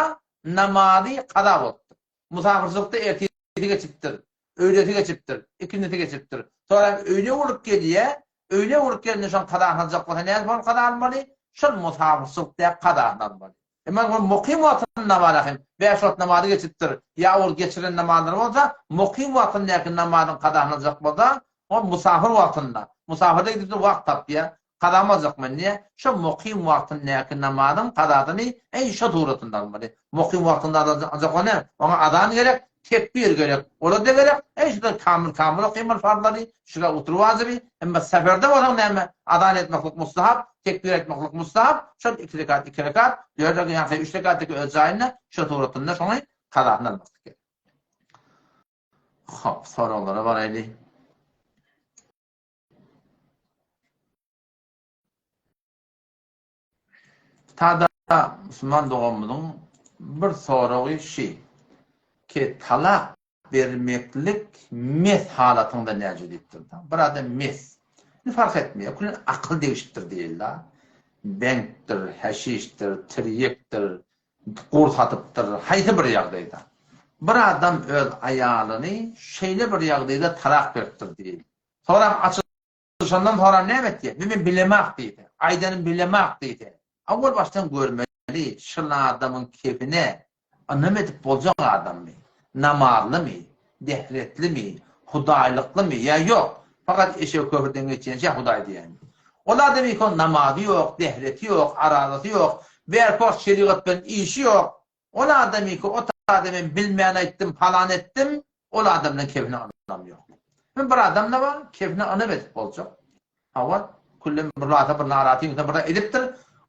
namazy qada bolupdy. Musafirçilikde ertesi geçipdir, öýleti geçipdir, ikindisi geçipdir. Sonra öýle urup gelýär, öýle urup gelende şon qada alacak bolsa näme bol qada almaly? Şol musafirçilikde qada almaly. Ama muqim wagtyny namarahim, 5 wagt namazy geçipdir. Ya ol geçiren namazlar bolsa, muqim wagtyny namazyň qada alacak bolsa, o musafir wagtynda. Musafirde gidip wagt tapýar. Qadamazak menne şu muqim wagtyny namazyň qadadyny şo suratynda almaly. Muqim wagtynda alacak ona adan gerek, tekbir gerek. Ola da gerek, şo kamil okuymaly fardlary, şuga oturup wazyby, emma seferde bolan näme? Adan etmeklik mustahap, tekbir etmeklik mustahap. Şo 2 rekat, 2 rekat, 4 rekat, ýa-da 3 rekatdyky öz jaýyna şo suratynda şoňy qadadyny almak gerek. Hop, soralara baraýly. Tada Müslüman doğumunun bir sorağı ki talak vermeklik mes halatında necediptir. Bir adam mes. Ne fark etmiyor. Kulun akıl değişiktir değiller. Benktir, heşiştir, triyektir, kurt satıptır. Haydi bir yağdaydı. Bir adam öz ayalını şeyle bir yağdaydı talak veriptir değil. Sonra açılışından sonra ne etti? Benim bilemek deydi. Aydanın bilemek deydi. Awal baştan görmeli, şılla adamın keyfine anlam edip bolacak adam mı? Namarlı mı? Dehretli mi? Hudaylıklı mı? Ya yok. Fakat eşeği köprüden geçince huday diyen. Ola demek ki namazı yok, dehreti yok, aralısı yok, berkos şeriatın işi yok. Ola demek ki o adamın bilmeyen ettim, falan ettim, ola adamın keyfine anlamıyor. Bir adam da var, keyfine anlam edip bolacak. Awal kullum bir rata bir naratiyim, bir ediptir.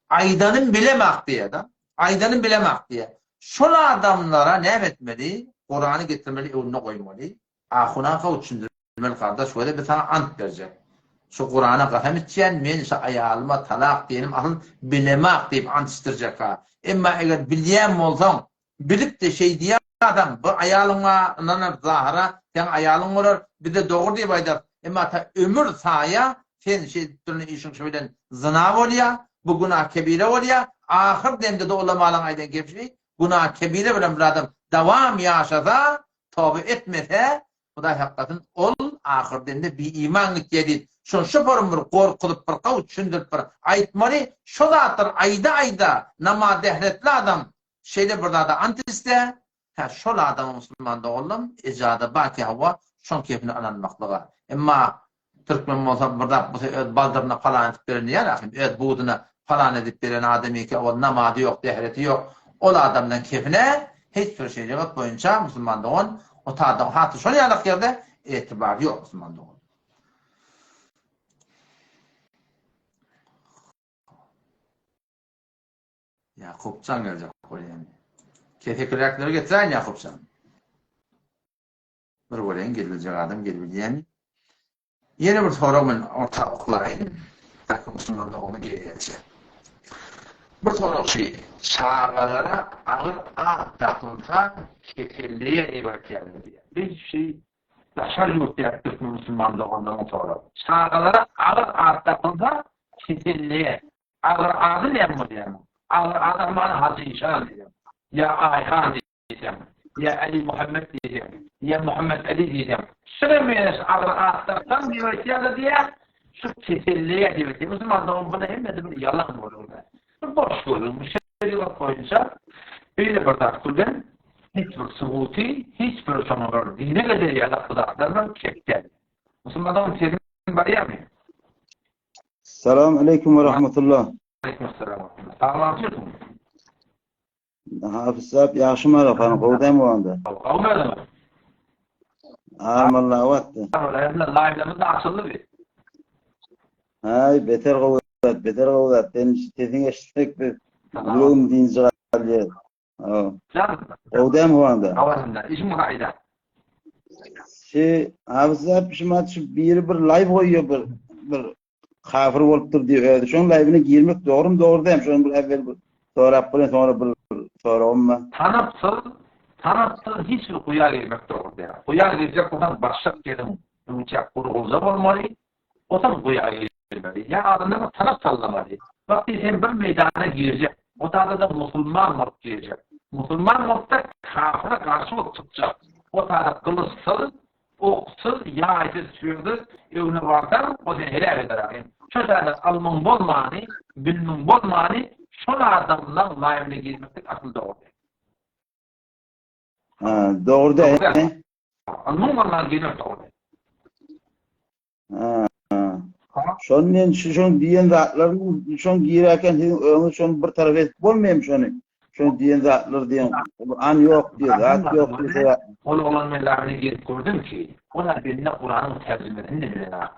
Aydanın bilemek diye de. Aydanın bilemek diye. Şol adamlara ne etmeli? Kur'an'ı getirmeli, önüne koymalı. Ahuna kavuşundurmalı kardeş. Şöyle bir sana ant verecek. Şu Kur'an'a kasem edeceğin, men şu ayalıma talak diyelim, ahın bilemek deyip ant istirecek ha. Ama eğer bilyen olsan, bilip de şey diye adam, bu ayalına, zahara, sen ayalın olur, bir de doğru diye baydar. Ama ta ömür sahaya, sen şey türlü işin şöyle zınav oluyor, bu günah kebire oluyor. Ahir demde de ulamaların aydan geçti. Günah kebire bilen bir adam devam yaşasa, tövbe etmese, bu da hakikaten ol ahir demde bir imanlık yedi. Şu porun bir korkulup bir kavuç sündürüp bir aytmalı. Şu zatır ayda namaz dehretli adam şeyde burada da antiste. Şu adamı Müslüman da oğlum icada baki hava şun keyfini alanmaklığa. Ama Türkmen olsa burada baldırına falan edip birini yarafim. Evet buğduna falan edip birini ademi ki o namadı yok, dehreti yok. O adamdan keyfine hiçbir şey cevap boyunca Müslüman da on o tadı hatı şunu yanık yerde itibar yok Müslüman da on. Yakupcan gelecek koyayım. Ketekülekleri getiren Yakupcan. Bir koyayım gelecek adam gelebileceğini. Yeni bir sorumun orta okulayım. Takım Müslüman da onu geleceğim. Bir soru çağrılara ağır takılsa şekilliye ibadet yani. Bir şey Yaşar yurtlayaktık Müslümanlığı ondan sonra. Çağalara ağır arttığında kitilliğe. Ağır ne mi diyeyim? Ağır adamlara Hacı İşar diyeyim. Ya Ayhan diyeceğim. Ya Ali Muhammed diyeceğim. Ya Muhammed Ali diyeceğim. Süremiyoruz ağır arttığından diyor diye şu kitilliğe diyor. Müslümanlığın buna hem de bir yalan olur. Boş görülmüş. Yıllar boyunca böyle bir dakikadan hiçbir suhuti, hiçbir sonralar dine kadar yalaklılardan çekti. Müslümanların terim var ya mı? Selamun aleyküm ve rahmetullah. Aleykümselam. Sağlamsın. Hafız sahib yaxşımar efendim, kovdayım o anda. Olmadı mı? Vallahi vattı. Live'larımız da açıldı bir. Hay beter kovdat. Benim sitesine geçtik bir bloğum deyince geldi. Canım. Kovdayım o anda. Havasında. İşim kayda. Hafız sahib şu bir live koyuyor bir kafir oluptur diyor. Şunun live'ine girmek doğru mu? Doğru değil mi? Şunun bir evvel bir sonra olma. Tanıpsız hiçbir kuyar girmek doğru değil. Kuyar girecek olan başlık yerim. Ümçak kurulacak olmalı. O zaman kuyar girmeli. Ya adamları tanıp sallamalı. Vakti sen bir meydana girecek. O da Müslüman mod girecek. Müslüman modda kafire karşılık tutacak. O da kılıçsız, oksuz, yağcı sürdü, evine vardan o seni helal eder. Şu da alman bolmani, bilmem bolmani, şuna adamdan layımına girmekte akıl doğru. Doğru değil. Alman bolmani girmek doğru. Şunun diyen zatların şun girerken onu şun bir taraf et bolmayayım şunu. Şun diyen zatlar diyen an yok diyor, zat yok diyor. Onu olan melarını girip gördüm ki, onlar birine Kur'an'ın tercümelerini de bilen ha.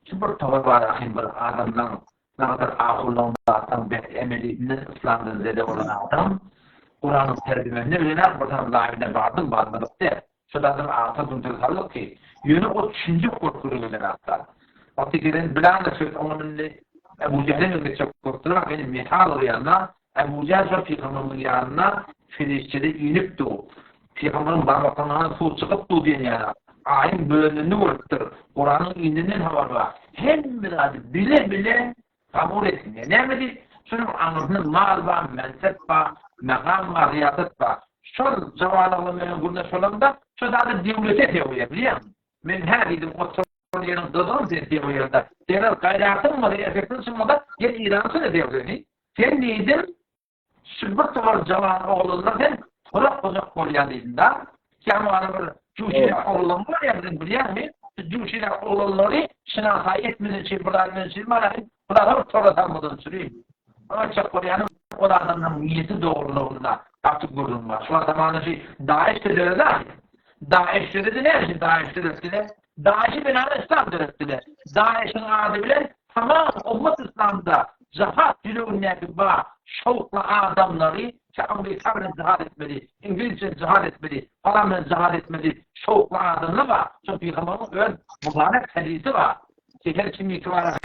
Şu bir tavır var ahim bir adamdan, ne kadar ahurluğunda adam, emeliğinden ıslandığında zede olan adam, Kur'an'ın tercümelerini bilen ha, buradan layığına vardım, varmadık der. Şu da adam ağıta döndürüyorlar ki, yönü o üçüncü korkuru bilen hatta. Vaktikilerin bilen de söz onun Ebu Cehil'in de çok korktular, benim mihal yanına, Ebu Cehil ve Peygamber'in yanına Filistin'de inip doğu. Peygamber'in barbakanlarına su çıkıp doğu diyen yana. Ayın bölümünü vurttur. Kur'an'ın indiğinden haber var. Hem biraz bile kabul etmiyor. Ne dedi? Şunun anlamının mal var, mensep var, mekam var, riyaset var. Şun zavallıların burada şolanda, şu da devlete teoriye biliyor musun? Ben her dedim o yerin dodum teoriyede. Genel kaynatın mı, efektin sunmada, yer İran'sı ne teoriyeni? Sen neydin? Şübbet var cavan oğullardan Kurak kozak kolyanıyla Kemal'ın bir cuşiyle oğulları var ya bizim biliyor musun? Cuşiyle oğulları şınasa etmediğin için buradan silmelerin buradan sonra tanımadığını süreyim. Ancak kolyanın o adamın niyeti doğruluğunda artık görün var. Şu zamanı Daesh de dediler. Daesh de dedi ne? Daesh de dediler. Daesh'i binaen İslam dediler. Daesh'in adı bile tamam ummet İslam'da cihat yürüyünlerde var. Şovkla adamları Amerika'nın cihad etmeli, İngilizce cihad etmeli, Falan'ın cihad etmeli, şovkla adamları var. Çünkü Peygamber'in ön mübarek hadisi var. Her kim itibarı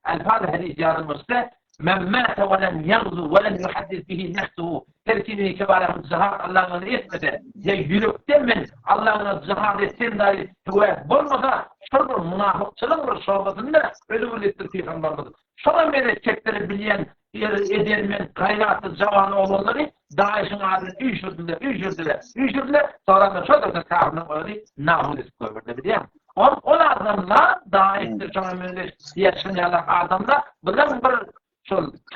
el-Fadih hadisi yazılmıştı. Men mâte ve lem yagzu ve lem yuhaddis bihi nefsuhu. Her kim itibarı cihad Allah'ın etmedi. Ya yürükte min Allah'ın cihad etsin dahi hüvayet bulmasa şurada münafıkçılık var şobatında ölümün ettir Peygamber'in. Şuna melekçekleri bilen edilmeyen kaynatlı cavan oğulları Daesh'in adını üşürdüler. Sonra da şurada kârını öyle nahudis koyurdu biliyor musun? O adamla Daesh'tir şuna yaşayan adamla bundan bir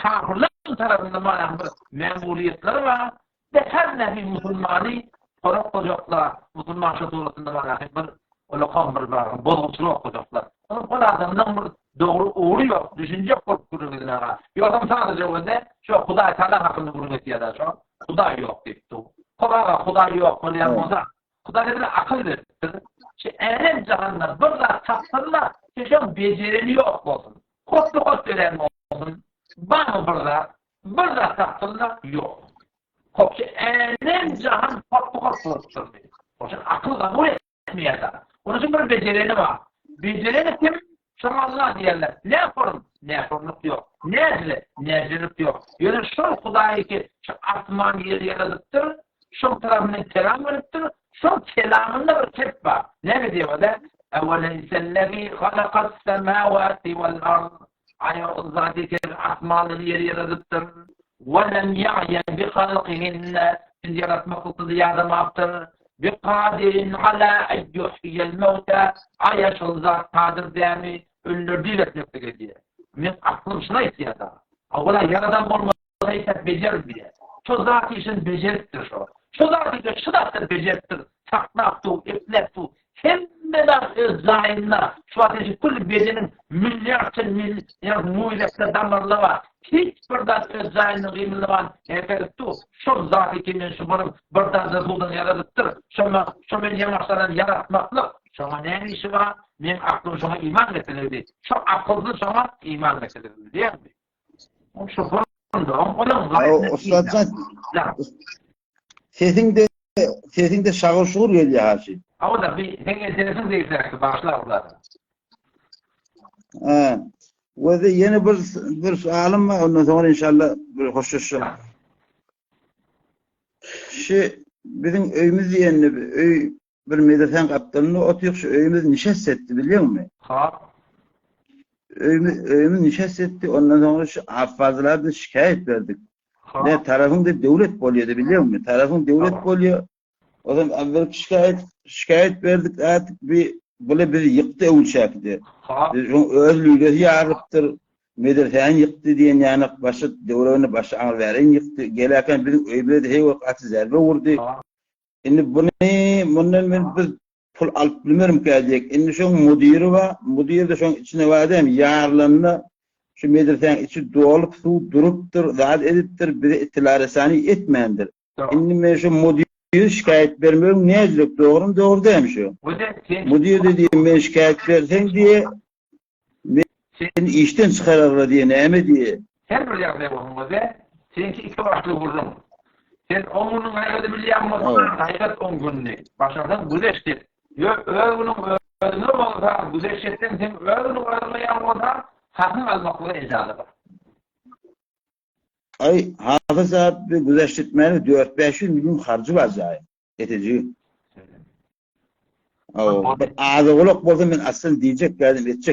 kârların tarafından bir memuriyetleri var ve her nevi Müslümanı korak olacaklar. Müslüman şutuğlusunda var bir olakam bir bozulçuluk olacaklar. O adamdan bir doğru uğru yok, düşünce korkuturluğuna var. Bir adam sadece öyle, şu Huday Teala hakkında vurmak ya da şu, Huday yok deyipti. Huday yok, Huday dediğine akıl verir. Eğer cihanda burada tapsırlar, şu becerili yok olsun. Kotlu veren olsun. Var mı burada? Burada tapsırlar yok. Eğer cihan kotlu olsun. O için akıl kabul etmeye de. Onun için bir becerili var. Becerili kim? Şuna Allah diyorlar. Ne yaparım? Ne yaparlık yok. Necilik yok. Yani şu Hudayı ki şu atman yeri yaradıktır, şu tarafından kelam veriptir, şu kelamında bir tep var. Ne diyor da? Eveleyse'llezî halakas semâvâti vel ard. O zat-ı ki asmanı yeri yaratıptır. Ve lem ya'ye bi halqihinne. Biz yaratmaklıklı yaratmaktır. Bi kadirin ala en yuhyiyel mevte. Ayaşıl zat kadir demi. Ölüler diletmekte diye. Min aklım şuna ihtiyada. Ola yaradan olmadıysa becer diye. Şu zat için beceriktir şu. Şu zat için şu da beceriktir. Saknaktı, iplettu. Hemmeden öz zayınla şu ateşi kul bedenin milyar muğilekte damarlı var. Hiçbirden öz zayını kıyımlı var. Efektu. Şu zat-ı kimin şu bunun birden zıldığını yaratıttır. Şu men yamaçlardan yaratmaklık. Şuna ne işi var? Benim aklım şuna iman getirildi. Şu akıllı şuna iman getirildi. Değil mi? Şu konuda onun Ustadcan sesinde şağır şuur geliyor Haşim. O da bir enteresan değiştirecek başlar orada. Ve de yeni bir sualım var. Ondan sonra inşallah bir hoşçakalın. Bizim öyümüz diyenli bir medresen kaptanını oturuyor. Şu öyümüz nişast etti biliyor musun? Ha. Öyümüz nişast etti. Ondan sonra şu hafızlardan şikayet verdik. Ne tarafında devlet buluyordu biliyor musun? Tarafın devlet buluyor. O zaman evvel şikayet verdik artık böyle bir yıktı uçaktı. Özlüyle yarıptır. Medresen yıktı diyen yani devletini başı veren yıktı. Gelirken bizim öyümüzde hey vakti zerbe vurdu. Şimdi bundan biz pul alıp bilmiyorum ki diyecek. Şimdi şu müdiri var. Müdiri de şu içine var değil mi? Yarlarına şu medresen içi dolup su duruptur, zat ediptir, bir itilaresani etmeyendir. Şimdi ben şu müdiri şikayet vermiyorum. Ne edecek? Doğru değil mi şu? Müdiri dediğim ben şikayet versen diye beni işten çıkarırlar diye, neyme diye. Her bir yerde olmadı. Seninki 2 başlı vurdum. Sen 10 günün hayatı bile yapmadın. Hayat 10 günlük. Başlardan güzeştir. Öğünün olsa güzeştirsen sen öğünün yapmadan hakkın almakla icazı var. Ay hafız abi güzeştirmenin 4-500 milyon harcı var zaten. Yetici. Ağzı olsa ben aslında edecek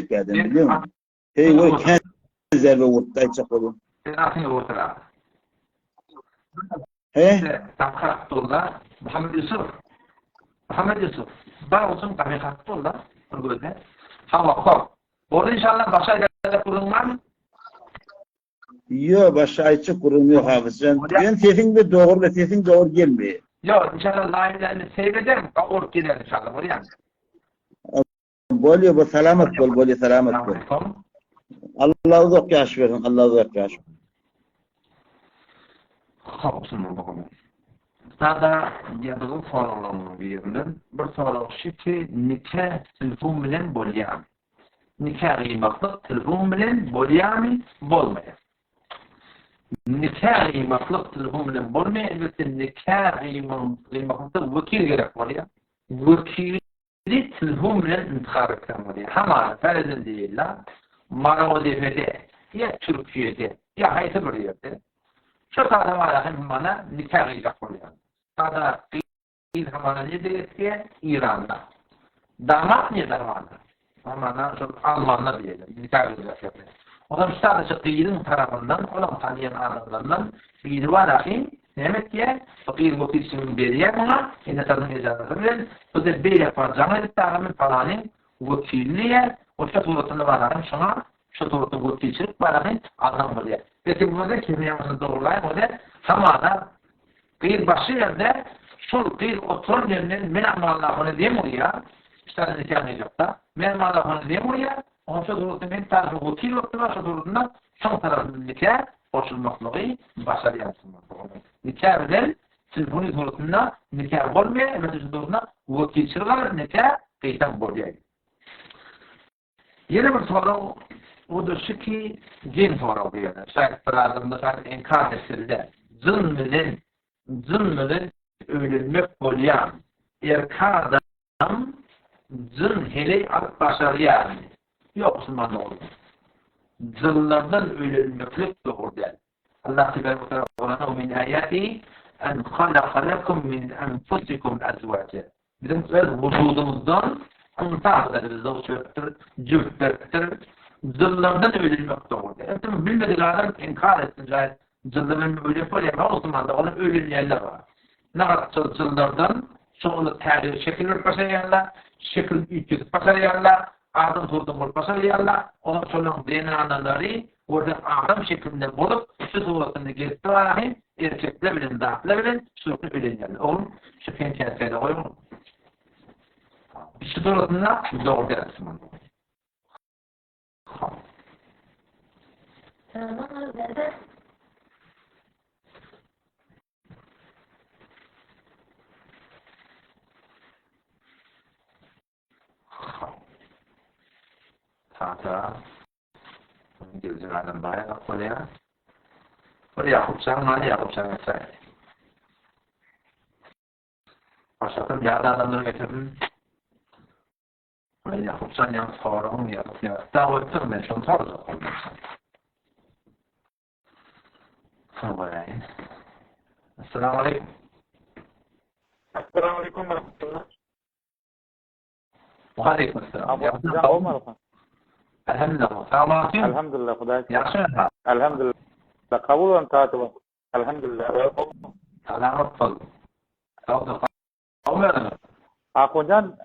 geldim biliyor musun? Hey o kendi zerbe vurtta içecek oğlum. Sen aslında vurtta. He? Takhattullah Muhammed Yusuf. Bar olsun takhattullah. Böyle. Hava kop. Orada inşallah başka yerlerde kurulmam. Yok başka içi kurulmuyor hafızcan. Ben sesin doğru gelmiyor. Yok inşallah layıklarını seyrederim. Ork gider inşallah. Oraya. Bolyo bu selamet bol. Allah uzak yaş verin. Allah uzak yaş. Olsun bakalım. Sada yazılı sorularını verilen bir soru şu ki nikah telefon bilen bolyan. Nikah kıymaklık telefon bilen bolyan bolmaya. Nikah kıymaklık telefon bilen bolmaya elbette nikah kıymaklıkta vekil gerek var ya. Vekili telefon bilen intihar etken var ya. Hemen ferzin değiller. Mara vazifede ya Türkiye'de ya hayatı bir yerde. Şu kadar var hem bana nikah kıyacak oluyor. Kadar kıyıl hamana ne diye İran'da. Damat ne damatı? Hamana Almanlar diyelim. Nikah kıyacak yapıyor. O da sadece kıyılın tarafından, olan tanıyan adamlarından kıyılı var akım. Demek ki kıyıl bu kıyısının beriye buna yine tanım icazı verir. O da bir yapacağım edip tarafın falanın vekilliğe o şaturatını var akım şuna şaturatı vekilçilik var akım adam buraya. Peki burada kimyasını doğrulayım o da hamada kıyıl başı yerde şu kıyıl oturun yerinin men Allah'ını diyeyim oraya işte nikah mecapta men Allah'ını diyeyim oraya onun şaturatı men tarafı vekil var şaturatından son tarafının nikah koşulmaklığı başarı yansımaklığı. Nikah eder telefonu şaturatında nikah olmaya ve şaturatında vekilçilik var nikah kıyıdan boruyor. Yeni bir soru o da şu ki cin soru diyor. Şayet bir adamda şayet inkar etsildi. Zınmeden ölülmek olyan. Erkar adam zın hele alıp başarıya yok Müslüman olur. Zınlardan ölülmeklik doğru der. Allah Teala ve Teala min ayati en halaka lekum min enfusikum azvaca. bizim öz vücudumuzdan ıntahlarımızda o çöptür, cüptür, zıllardan ölülmek doğru. Ettim bilmediği adam inkar etsin gayet zılların ölü polema o zaman da onun ölü yerler var. Ne kadar zıllardan çoğunluk tercih şekil başlayanlar, şekil ütük başlayanlar, adım tutumur başlayanlar, onun sonra DNA'ları orada adam şeklinde bulup şu suratını getiriyor, erkekle bilin, dağıtla bilin, sürekli bilin yani. Oğlum şu pençensede koyun. Şu suratına doğru dersin. Tata gelecek adam bayağı oraya yapacağım mesela. Başladım yağda adamları getirdim. Oraya yapacağım yan sorun ya. Davettim ben şunu soracağım. Oraya. Esselamu Aleyküm. Esselamu Aleyküm ve Rahmetullah. Aleyküm Esselam. Abu Omar efendim. Elhamdülillah. Sağ Elhamdülillah. Hudayi. Yaxşı mı? Elhamdülillah. Kabul olun taatibi. Elhamdülillah. Selamet ol. Sağ Akuncan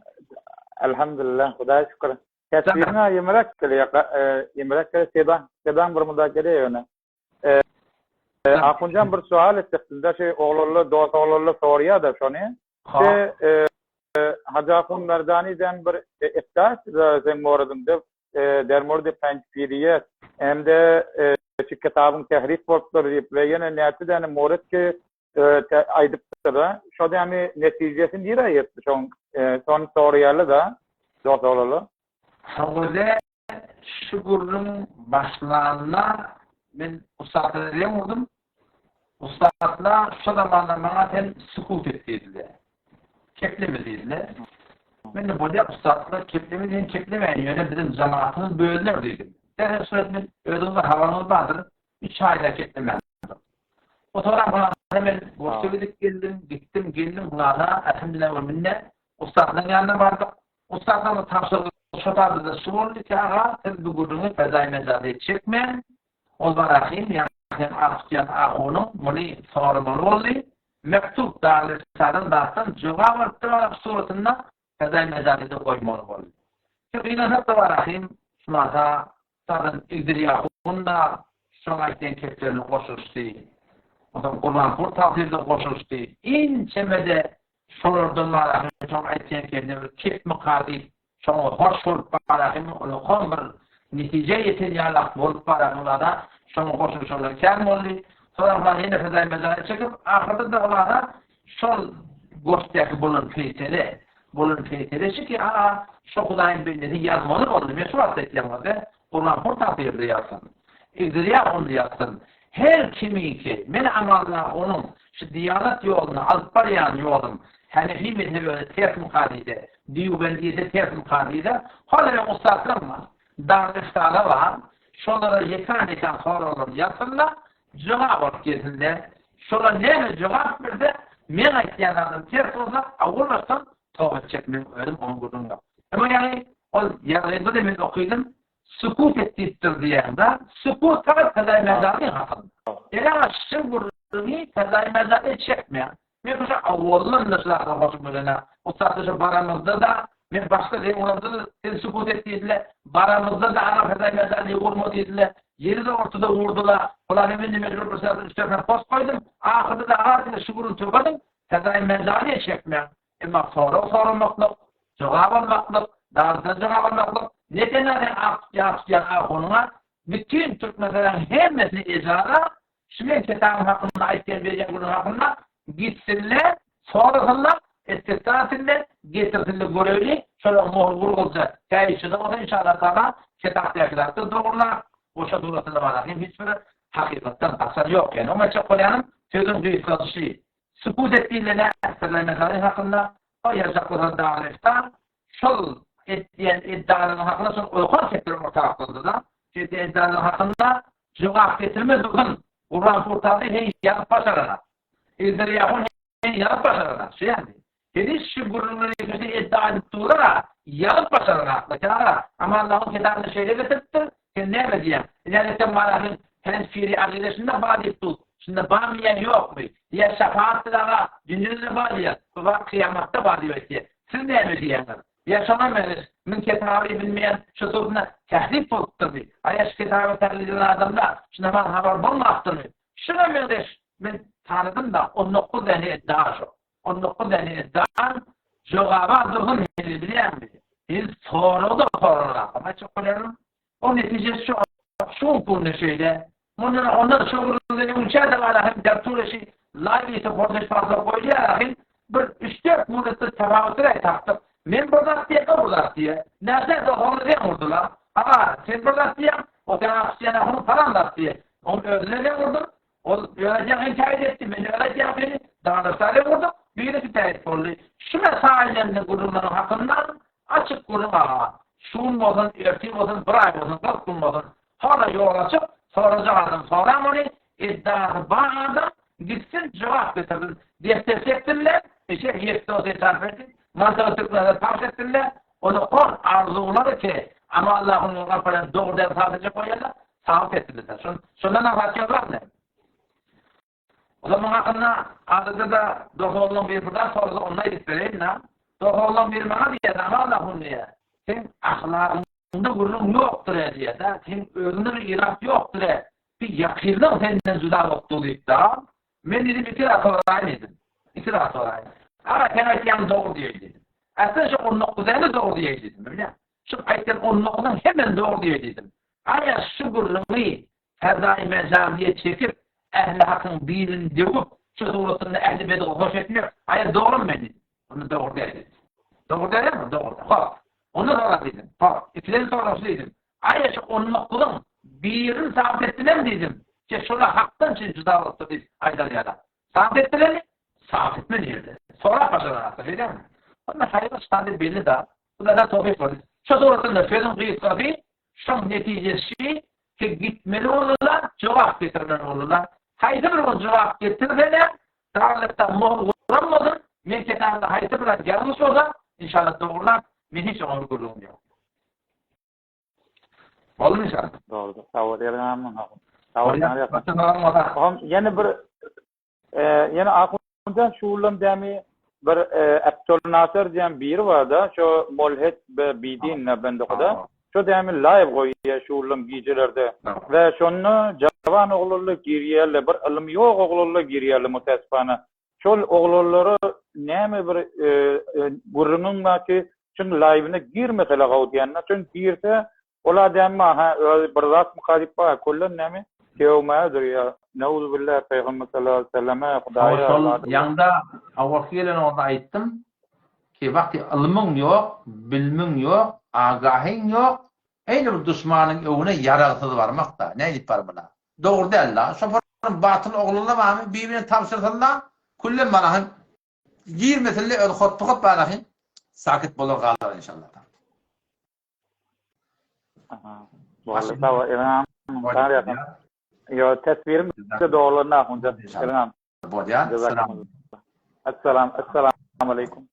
elhamdülillah. Hudayi şükür. Kesbirine yemerek kere sedan bir müdakele yöne. Akuncan bir sual ettik. Sizde dost oğlurlu soruya da şunu. Hacı Akun Merdani'den bir iftas sen moradında der mordi pençpiriyet hem de şu kitabın tehrif borçları ve yine netiden morad ki aydıptır. Şu da yani neticesini bir ayet son soruyalı da dost oğlurlu. Havada şukurun başlarına ben ustadına demiyordum. Ustadla şu zamanda bana sen sükut ettiydiler. Keplemizdiydiler. Ben de burada ustadla keplemizin keplemeyen yöne bizim cemaatimiz bölüner dedim. Derhal sürekli ödümde havanız vardır. 3 ayda keplemezdim. O sonra bana hemen boşçalık gittim bunlarla elhamdülillah ve minnet. Ustadın yanına vardık. Ustadla mı tavsiye şotardı da sordu ki ağa siz bu gurunu fezai mezarı çekmeyin. O zaman yani akciyan ahunu bunu sormalı oldu. Mektup dağılırsadan dağıttan cevap arttırmak suratında fezai mezarı da koymalı oldu. Çünkü inanıp da var ahim şunlarda zaten İgdiriyahun'da şuna iten keplerini koşuştu. O zaman Kur'an Kur'an koşuştu. İnçemede sorurdum var ahim şuna iten keplerini kep mukadil şunu hoş olup barahim onu konmur netice yeterli olup barahimlarda şunu koşuşurlar kârim oldu. Sonra onlar yine fezai mezarı çekip ahırda da onlara şol gösterdeki bulun feyteli ki şu Kudayın belirli yazmalı oldu. Meşruat eklemedi. Kur'an Kur'an bir yazsın. İgdiriya onu yazsın. Her kimi ki men amalına onun şu diyanet yolunu alıp barayan yolun Hanefi mezhebi ters mukadide, Diyubendiyede ters mukadide, hala ustadlar var. Dağışlarla var. Şunlara yekan sonra olur yazsınlar. Cevap olup gezinler. Şuna ne cevap verdi? Men aytyanlardan ters olsa avulmasın tövbe çekmeyin öyle onun gururunda. Ama yani o yazıyında demin okudum. Sükut ettirdir diyende sükut fakat fezai mezarı hakkında. Yani şu gururunu fezai mezarı çekmeyen. Men başa avvallan nasıllarla başımlarına o satışa baramızda da men başka deyimlerde de sükut ettirdiler. Baramızda da ana fezai mezarı vurma dediler. Yeri de ortada vurdular. Ulan hemen mecbur bir satış üstüne post koydum. Ahırda da ağzıyla şukurun tükadım. Fezai mezarı çekmeyen. Ama sorulmaklık, cevap almaklık, dağıtıda cevap almaklık. Neden yapacağın konuna bütün Türk meselelerin hemmesini icra şimdi kitabın hakkında ayetler verecek bunun hakkında gitsinler, sorulsunlar, istisnasınlar, getirsinler görevli, şöyle muhur olacak. Kayışıda olsa inşallah sana kitaptakiler de doğrular. Boşa durasında var. Hiçbir hakikatten asar yok yani. Ama çok koyanın sözün büyük satışı. Sükut ettiğiyle fezai mezarı hakkında o yazacakları dağılışta şol ettiğin iddiaların hakkında son uygun sektörün ortaya kıldılar. Çünkü iddiaların hakkında cevap getirmez bakın. Kur'an kurtardı hem yanıp başarana. İzdiriyahun hem yanıp başarana. Yani Geniş şu gururları iddia edip durara, yanıp başarır akla. Ama Allah'ın kitabını şeyle getirtti, sen ne diyeyim? Yani sen Malah'ın tenfiri akidesinde bağlı ettik. Şimdi bağmayan yok mu? Ya şefaatçılara, dünyada bağlı ya, bu kıyamatta bağlı diye. Siz ne diyeyiniz? Yaşanamayız. Min kitabı bilmeyen şu soruna tehdit oldu. Ayaş kitabı tehdit eden adamlar, şuna ben haber bulmaktır. Şuna ben tanıdım da 19 tane iddia şu. 19 tane iddia cevaba durgun biliyor musun? Biz soruda sorular. Ama çok önemli. O neticesi şu konu şeyde. Onlar soruları uçarda var. Hem dertüre şey live ise portaj fazla koyuyor. Bir 3-4 müddetli tefavütüre taktım. Men buradan diye kabul diye. Nerede de onu diye vurdular. Ama sen buradan diye o terapisiyene onu falan da diye. Onu özüne vurdum. O öleceğini tercih etti. Ben öleceğim beni. Dağınırsayla vurdum. Birisi tercih oldu. Şu mesailerini kurumların hakkından açık kuruma. Şun olsun, örtüm olsun, bırak olsun, kalkın olsun. Hala yol açıp soracak adam. Soran onu iddiası bağırdım. Gitsin cevap getirdim. Defter çektiler. Yekti o sarf etti. Mantıklıkları tavsiye ettiler. Onu 10 arzuları ki ama Allah'ın yoluna falan doğrudan sadece koyarlar. Sağlık ettiler. Şundan anlatıyorlar ne? O zaman hakkında adıda da doğruluğun bir buradan sonra onunla isterim ne? Doğruluğun bir bana diye ama Allah'ın diye. Sen ahlakında gururun yoktur diye de. Sen özünde bir irat yoktur diye. Bir yakırdan senden cüda yoktur deyip de. Ben dedim itiraz olayım dedim. İtiraz olayım. Ama sen ayetlerini doğru diye dedim. Aslında şu 19'ını doğru diye dedim. Öyle. Şu ayetlerin 19'unu hemen doğru diye dedim. Ama şu gururunu ferdai mezaviye çekip ehli hakkın birini devip şu suretinde ehli bedel hoş etmiyor. Hayır doğru mu dedim. Onu doğru diye dedim. Doğru diye mi? Doğru. Ha. Onu doğru dedim. Ha. İkilerin sonrası dedim. Hayır şu 19'un birini sabit ettiler mi dedim. Ki şurada haktan için cüda oldu biz Aydalya'da. Sabit ettiler mi? Sabit etme nerede? Sonra başarılar. Değil mi? Ama hayır standı belli de. Bu da topik var. Şu suretinde fedun kıyıkları şu neticesi ki gitmeli olurlar, cevap getirmeli olurlar. Haydi bir o cevap getirmeli, dağlıkta muğlanmadın, mülketlerinde haydi bir yanlış olur, inşallah doğrular, ben hiç onu gururum yok. Olur mu inşallah? Doğrudur. Sağ ol. Yarın yine bir yine aklımdan şuurlam demi bir Abdül Nasır diyen biri var da şu mulhid bidinle bende kadar. Şu demi live koyuyor şuurlam giyicilerde. Ve şunu cavan oğulları giriyerle bir ilim yok oğulları giriyerle mutesifane. Şu oğulları neymi bir gurrunun var ki çünkü live'ine girmesele gavdiyenler. Çünkü girse ola demi bir rast mukalip var. Kullan neymi? Kevmadır ya. Neuzu billah Peygamber sallallahu aleyhi ve selleme Kudaya. Yanda avvakiyle orada ayttim ki vakti ilmin yok, bilmin yok, agahin yok. Aynı bir düşmanın evine yaratılı varmak da. Ne edip var buna? Doğru değil la. Şoförün batıl oğluna var mı? Birbirine tavsırtırlar. Kullen bana hem girmesinle öyle hotpukut bana hem sakit bulur kalır inşallah. Vallahi sağ İran. Yo tasvirim de doğrularına hunca. İran. Bodiyan. Assalamu alaikum.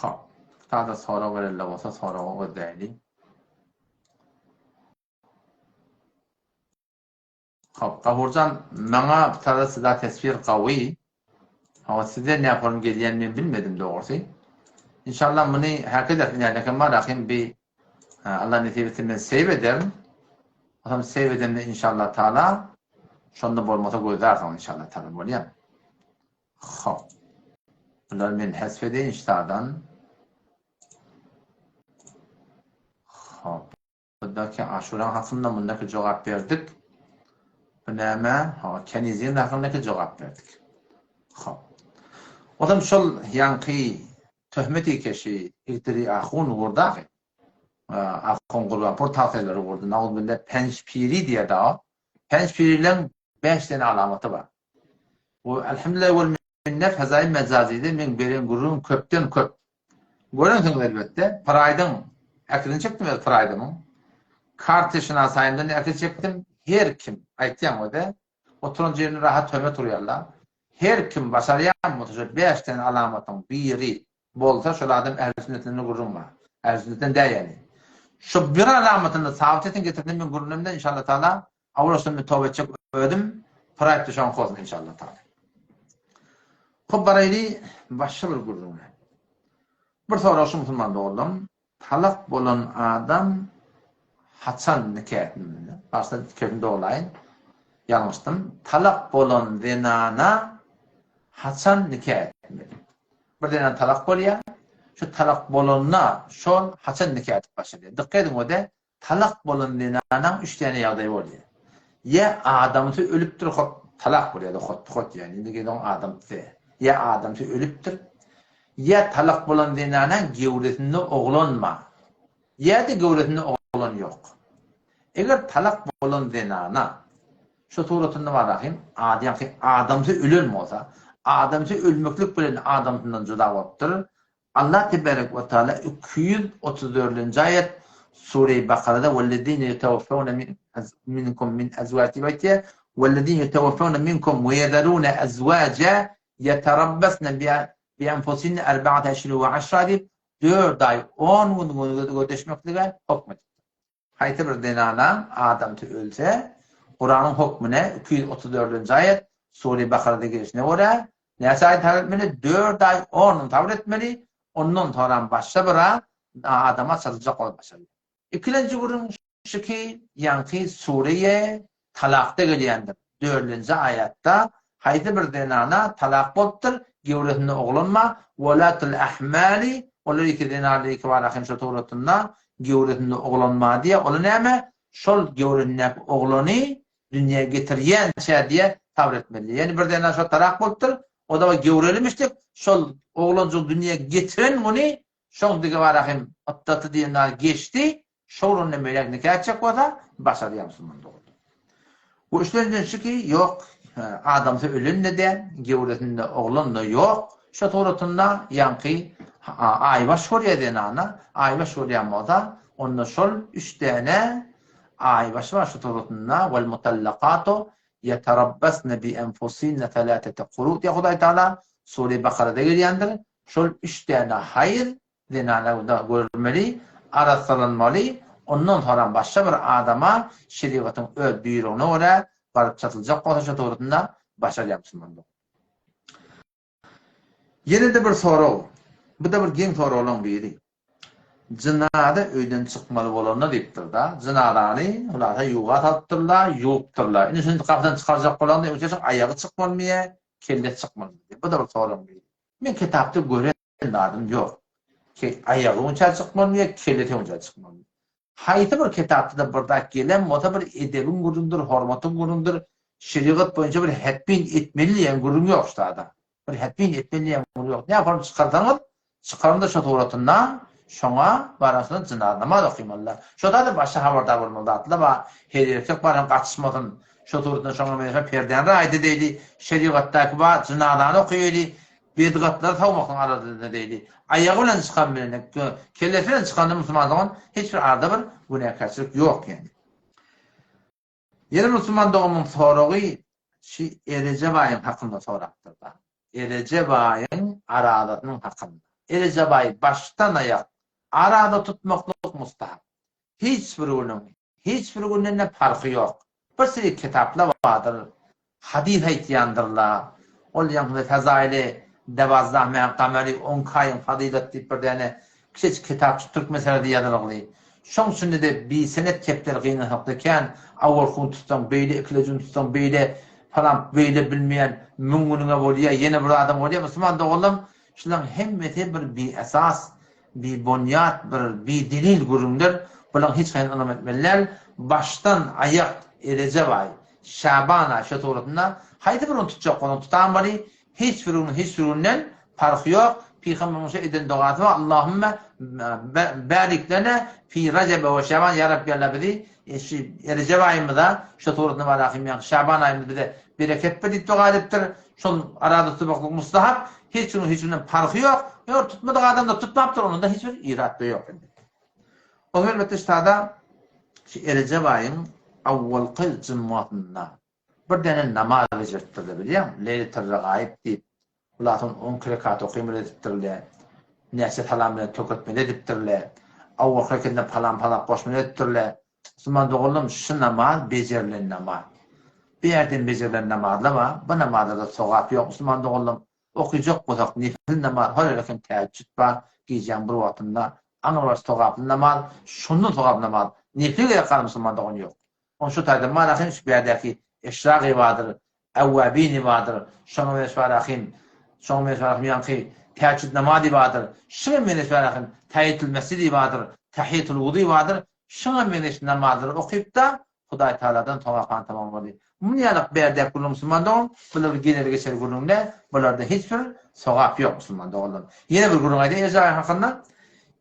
Ha. Tada sonra verirler olsa sonra o değerli. Hop, Gavurcan, bana tada size tesvir kavi. Ama size ne yapalım geliyen ben bilmedim doğrusu. İnşallah bunu hakikaten yani kemal bir Allah nesibetinden seybederim. Adam seybedemde inşallah Teala şonda bolmasa gözlersen inşallah Teala bolýar. Hop. Bunlar men hasfede işlerden. Hop. Buradaki Aşura hakkında bundaki cevap verdik. Büneme Keniz'in hakkındaki cevap verdik. Hop. Adam şol yankı töhmeti keşi iktiri ahun vurdağı. Ahun kurban portafeleri vurdu. Nağıl binde pençpiri diye daha. Pençpirilerin 5 tane alamatı var. Bu elhamdülillah vel minnef hazai mecazide men beren gururun köpten köp. Görünsün elbette. Paraydın. Akılını çektim ya paraydımın. Kartışına sayımdan akıl çektim. Her kim aytyan o da oturun yerini rahat töhmet turuyarlar. her kim başarayan mutlaka 5 tane alamatın biri bolsa şol adam ehl sünnetini gururma. Ehl sünnetten değerli. Şu bir alamatını sabitetin getirdiğim ben gururumda inşallah Teala avlasını tövbe edecek ödüm prayipte şan kozun inşallah Teala. Kubbarayli başlı gururumda. Bir sonra şu Müslüman doğuldum. Talak bolan adam Hasan nikahını. Aslında kökünde olayın. Yanlıştım. Talak bolan zinana Hasan nikah etmeli. Bir denen talak bolya. Şu talak bolanna şol Hasan nikah etip başlıyor. Dikkat edin o da talak bolan zinana 3 tane yağdayı oluyor. Ya adamı ölüptür talak bolya da hot yani. Indi adam ya adamı ölüptür. Ya talak bolan zinana gevretinde oğlanma. Ya da gevretinde oğlan yok. Eğer talak bolan zinana şu suratında var rahim adamı ölür mü olsa adamı ölmeklik bilen adamından juda bolupdyr. Allah tebarek ve taala 234. ayet Sure-i Bakara'da vellezine yeteveffevne minkum min azvaji baytiye vellezine yeteveffevne minkum ve yedrune azvaja yeterabbasna bi enfusihinne 4 eşhur ve 10 dip 4 ay 10 gün gödeşmeklige hukmet. Hayta bir denana adam ölse Kur'an'ın hukmine 234. ayet Sure-i Bakara'da girişine ora nesayet etmeli 4 ay 10 tavır etmeli ondan sonra başla bıra adama satacak ol başlıyor. İkinci gurun şu ki yankı Suriye talakta geliyendir. 4. ayette haydi bir denana talak bolupdyr gevretinde oğlanma velatul ahmali olar iki denali iki var akın şu tuğratında gevretinde oğlanma diye onu neme şol gevretinde oğlanı dünyaya getiriyen şey diye tavır etmeli. Yani bir denana şu talak bolupdyr o da gevrelimmiştik şol oğlancı dünyaya getiren onu şol dige var akın attatı diyenler geçti şolun ne melek nikah edecek o da başarılı Müslüman doğdu. Bu işlerden şu ki yok adamsa ölün neden gevretinde oğlan da yok şu tuğratında yankı ayva şorya denana ayva şorya moda onunla şol 3 tane ayva var şu tuğratında vel mutallaqatu yeterabbasne bi enfusinne 3 qurut ya Huday Teala Sure-i Bakara'da geliyendir şol 3 tane hayır denana da görmeli arasalanmalı ondan sonra başka bir adama şeriatın öz buyruğuna göre varıp çatılacak olsa doğrultusunda başarı yapsın. Yine de bir soru. Bu da bir gen soru olan biri. Zinada öyden çıkmalı olanlar deyiptir da. Zinadani ularda yuğa tattırlar, yuğuptırlar. Yani şimdi kapıdan çıkaracak olan da ötesi ayağı çıkmalı mı ya? Kelle çıkmalı mı? Bu da bir soru olan biri. Ben kitapta gören adım yok. Ki ayağı onca çıkmalı mı ya? Kelle onca çıkmalı mı? Hayta bir kitapta da burada gelen mota bir edebin gurundur, hormatın gurundur, şeriat boyunca bir hetmin etmeliyen gurun yok işte adam. Bir hetmin etmeliyen gurun yok. Ne yapalım çıkartanlar? Çıkarın da şu tuğratından şuna barasının zinadına da okuymalılar. Şurada da başka haberdar olmalı atla va her erkek barın kaçışmadın. Şu tuğratından şuna mesela perden raydı deydi. Şeriattaki va zinadını okuyuydu. Bedgatları tavmakın aradığında deydi. Ayağıyla çıkan birine, kellesiyle çıkan da Müslümanlığın hiçbir arada bir günahkarçılık yok yani. Yeni Müslüman doğumun soruğu Erecebay'ın hakkında soraktır da. Erecebay'ın aradatının hakkında. Erecebay baştan ayak arada tutmaklık mustahap. Hiçbir günün ne farkı yok. Bir sürü kitapla vardır. Hadis haytiyandırlar. Ol yanında fezaili Devazdah Mehamkameli 10 kayın fadilat deyip bir tane küçük kitapçı Türk meselede yazılığını. Şun şimdi de bir senet kepler gıyını hakkıken avval tutan, böyle eklecin tutan, böyle falan böyle bilmeyen müngununa oluyor, yeni bir adam oluyor. Müslüman da oğlum, şundan hemmeti bir esas, bir bonyat, bir delil gurumdur. Bundan hiç kayın anlam etmeliler. Baştan ayak Erecebay, Şaban'a, şatoğratına haydi bir onu tutacak, onu tutan bari hiçbirinden farkı yok. Peygamberimize eden duası var. Allahümme barik lana fi Recebe ve Şaban ya Rabbi Allah bizi Recep ayımızda şu tuğratına var akım Şaban ayımızda bize bereket bedip dua ediptir. Şunun arada tutmaklık mustahap. Hiçbirinden farkı yok. Eğer tutmadık adam da tutmaptır. Onun da hiçbir irat da yok. O hürmette işte Recep ayın avval kıl cummatında bir denen namaz vejettirdi biliyor musun? Leyletir Regaib deyip, ulatın 10 rekat okuyumur ediptirle, nesi falan bilen töketmeli ediptirle, avvak reketinde falan koşmeli ediptirle, Müslüman doğullum şu namaz becerilen namaz. Bir yerden becerilen namazla var, bu namazda da sogap yok Müslüman doğullum. Okuyacak olsak nefil namaz, halakin teheccüd var, giyeceğim bir vaktinde, anılar sogaplı namaz, şunun sogaplı namaz, nefil yakar Müslüman doğun yok. On şu tayda marakin şu bir yerdeki eşraqi vardır, evvabini vardır, şonu mesvarakin, yankı, teheccüd namazı vardır, şunu mesvarakin, tahiyyatül mescidi vardır, tahiyyatül vudu vardır, şunu mesvarakin namazları okuyup da Huday Teala'dan toğapan tamam oluyor. Munyalık bir yerde kulun Müslüman doğum, bunlar gelir geçer kulun ne? Bunlarda hiçbir sogap yok Müslüman doğum. Yine bir kulun ayda Ezrail hakkında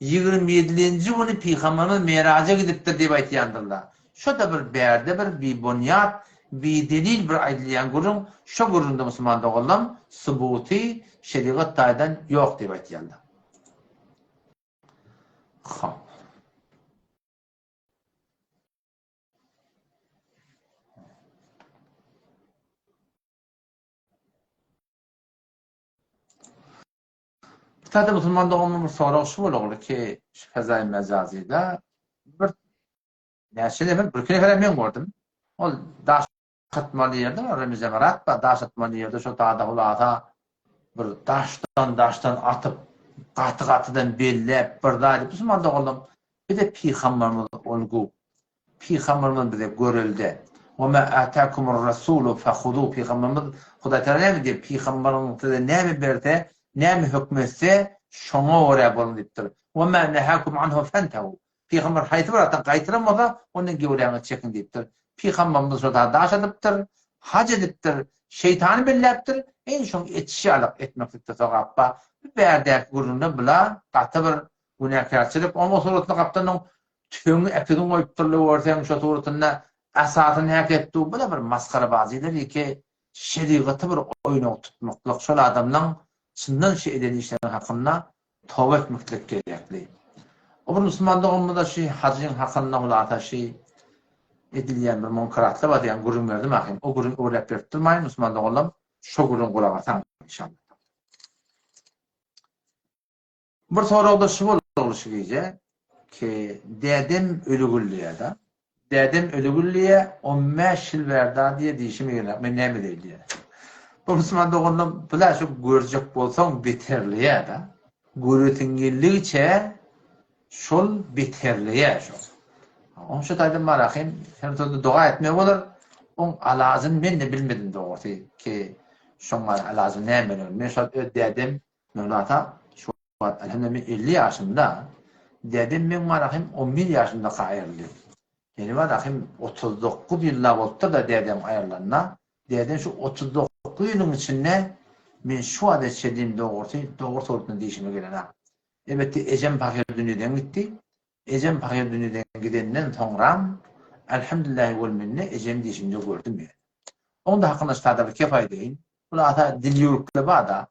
27. günü Peygamber'in meraca gidiptir diye aytıyandırlar. Şu da bir yerde bir bunyat, bir delil bir aytlayan kulun, şu kulunda Müslüman doğum, subuti, şeriat taydan yok diye aytıyandırlar. Tabi Müslüman doğumunun bir soru şu olur ki fezai mezazida bir nesile bir kere falan ben gördüm. O daş atmalı yerde Ramiz Emirat ve daş atmalı yerde şu dağda ulata bir daştan atıp katıdan bellep bir dağda Müslüman doğullum. Bir de Peygamberimiz olgu. Peygamberimiz bize görüldü. وَمَا آتَاكُمُ الرَّسُولُ فَخُذُوا Peygamberimiz Huda Teala ne diyor? Peygamberimiz size ne mi verdi? Ne mi hükmetse şuna oraya bulun deyiptir. وَمَا نَهَاكُمْ عَنْهُ فَانْتَهُ Peygamber haytı var atan kaytıramada onun gevleğini çekin deyiptir. Peygamberimiz orada daş ediptir, hac ediptir, şeytanı belleptir. En son etişalık etmeklikte sokakta bir yerde gururunda bula katı bir günahkarçılık. Ama suratına kaptanın tüyünü epidin koyupturlu ortayan şu suratında asatını hak ettiği bu da bir maskara bazıdır ki şeriatı bir oyunu tutmaklık. Şöyle adamdan sından şey eden işlerin hakkında tövbe etmeklik gerekli. O bir Müslüman doğumunda hacın hakkında ulata edilyen bir munkaratlı var diyen gurun verdim ahim. O gurun uğrayıp verdirmeyin Müslüman doğumda şu gurun kulağa atan inşallah. Bir soru oldu şu oluşu gece ki dedim ölügüllüye de dedim ölügüllüye 15 yıl verdi diye değişimi gelen ben ne mi değil diye. Bu Müslüman doğumda bile şu görecek bolsam biterliye de görütüngillikçe şol biterliye şol. On şu taydan barakim her türlü dua etmeye olur. On alazın ben de bilmedim doğrusu ki şunlar alazın ne bilmiyorum. Ben şu dedim Mevlata şu elhamdülillah 50 yaşımda dedim ben barakim 11 yaşımda ayırıldım. Yani barakim 39 yıllar oldu da dedim ayarlarına. Dedim şu 39 yılın içinde ben şu adet şeydim doğrusu olduğunu değişime gelen ha. Evet Ecem Fakir dünyadan gitti. Ecem Fakir dünyadan gidenden sonra elhamdülillah vel minne Ecem değişimde gördüm yani. Onun da hakkında stadları kefay değil. Bu da dil yuruklu bağda.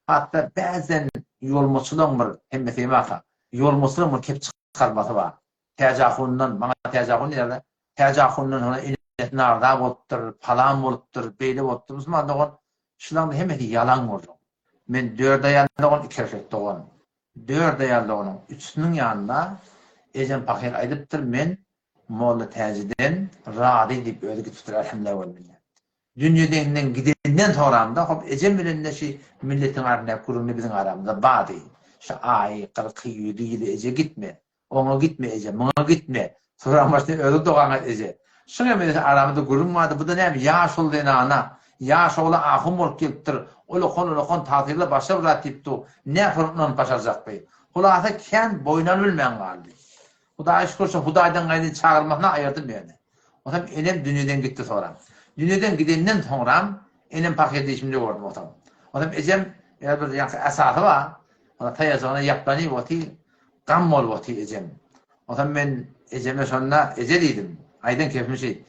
Hatta bazen yolmuşluğun bir hemmeti vaka. Yolmuşluğun bir kep çıkarması var. Tecahundan, bana tecahun nerede? Tecahundan ona inet narda bottur, falan bottur, beyli bottur. Müslüman doğun. Şulan da hemmeti yalan oldu. Ben 4 ayında on 2 erkek doğun. 4 ayında onun. Üçünün yanında Ecem Fakir aydıptır men Molla Təciden radi deyip öyle tutur elhamdülillah ve minnet. Dünyadan gidenden sonra da hop Ecem bilen milletin arasında kurulunu bizim aramızda bağdı. İşte ay 47 yılı Ece gitme. Ona gitme Ece, buna gitme. Sonra başta öyle doğan Ece. Şuna mesela aramızda kurulmadı. Bu da ne? Yaş oldu ana. Yaş oğlu ahım olup geliptir. Olukon tatilde başa bırakıptı. Ne fırından başaracak bey. Hulasa ken boynan bilmeyen vardı. Huday şükürse Huday'dan gayrı çağırmakla ayırdım yani. O zaman enem dünyadan gitti sonra. Dünyadan gidenden sonra enem paketi işimde gördüm o zaman. O zaman Ecem bir esası var. Ona tayazana yaplanı vati, gammol vati Ecem. O zaman ben Ecem'e sonra Eceliydim. Aydan kefim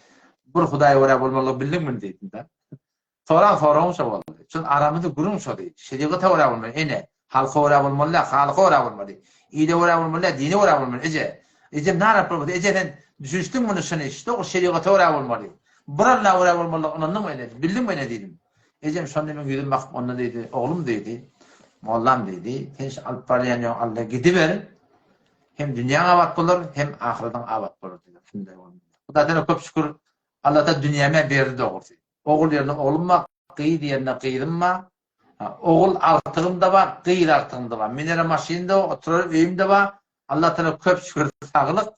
bir Huday'a oraya olmalı bildim mi dedim de. Sonra olmuş oldu. Çünkü aramızda kurulmuş oldu. Şeriata oraya olmalı. Halka oraya olmalı, halka oraya olmalı. İyi de oraya olmalı, dini oraya olmalı. Ecem ne yapalım? Ece'den düşündüm bunu şunu işte o şeriata oraya olmalı. Buralla oraya olmalı onunla mı öyle? Bildin mi öyle dedim. Ecem sonra ben gidip bakıp onunla dedi. Oğlum dedi. Mollam dedi. Hiç alıp parayan yok. Allah gidiver. Hem dünyanın avat olur hem ahiretin avat olur dedi. Bu da çok şükür Allah da dünyama verdi doğru. Oğul yerine oğlum var. Kıyı yerine kıydım var. Oğul artığım da var. Kıyı artığım da var. Minere maşinde var. Oturur evim de var. Allah Teala köp şükür sağlık.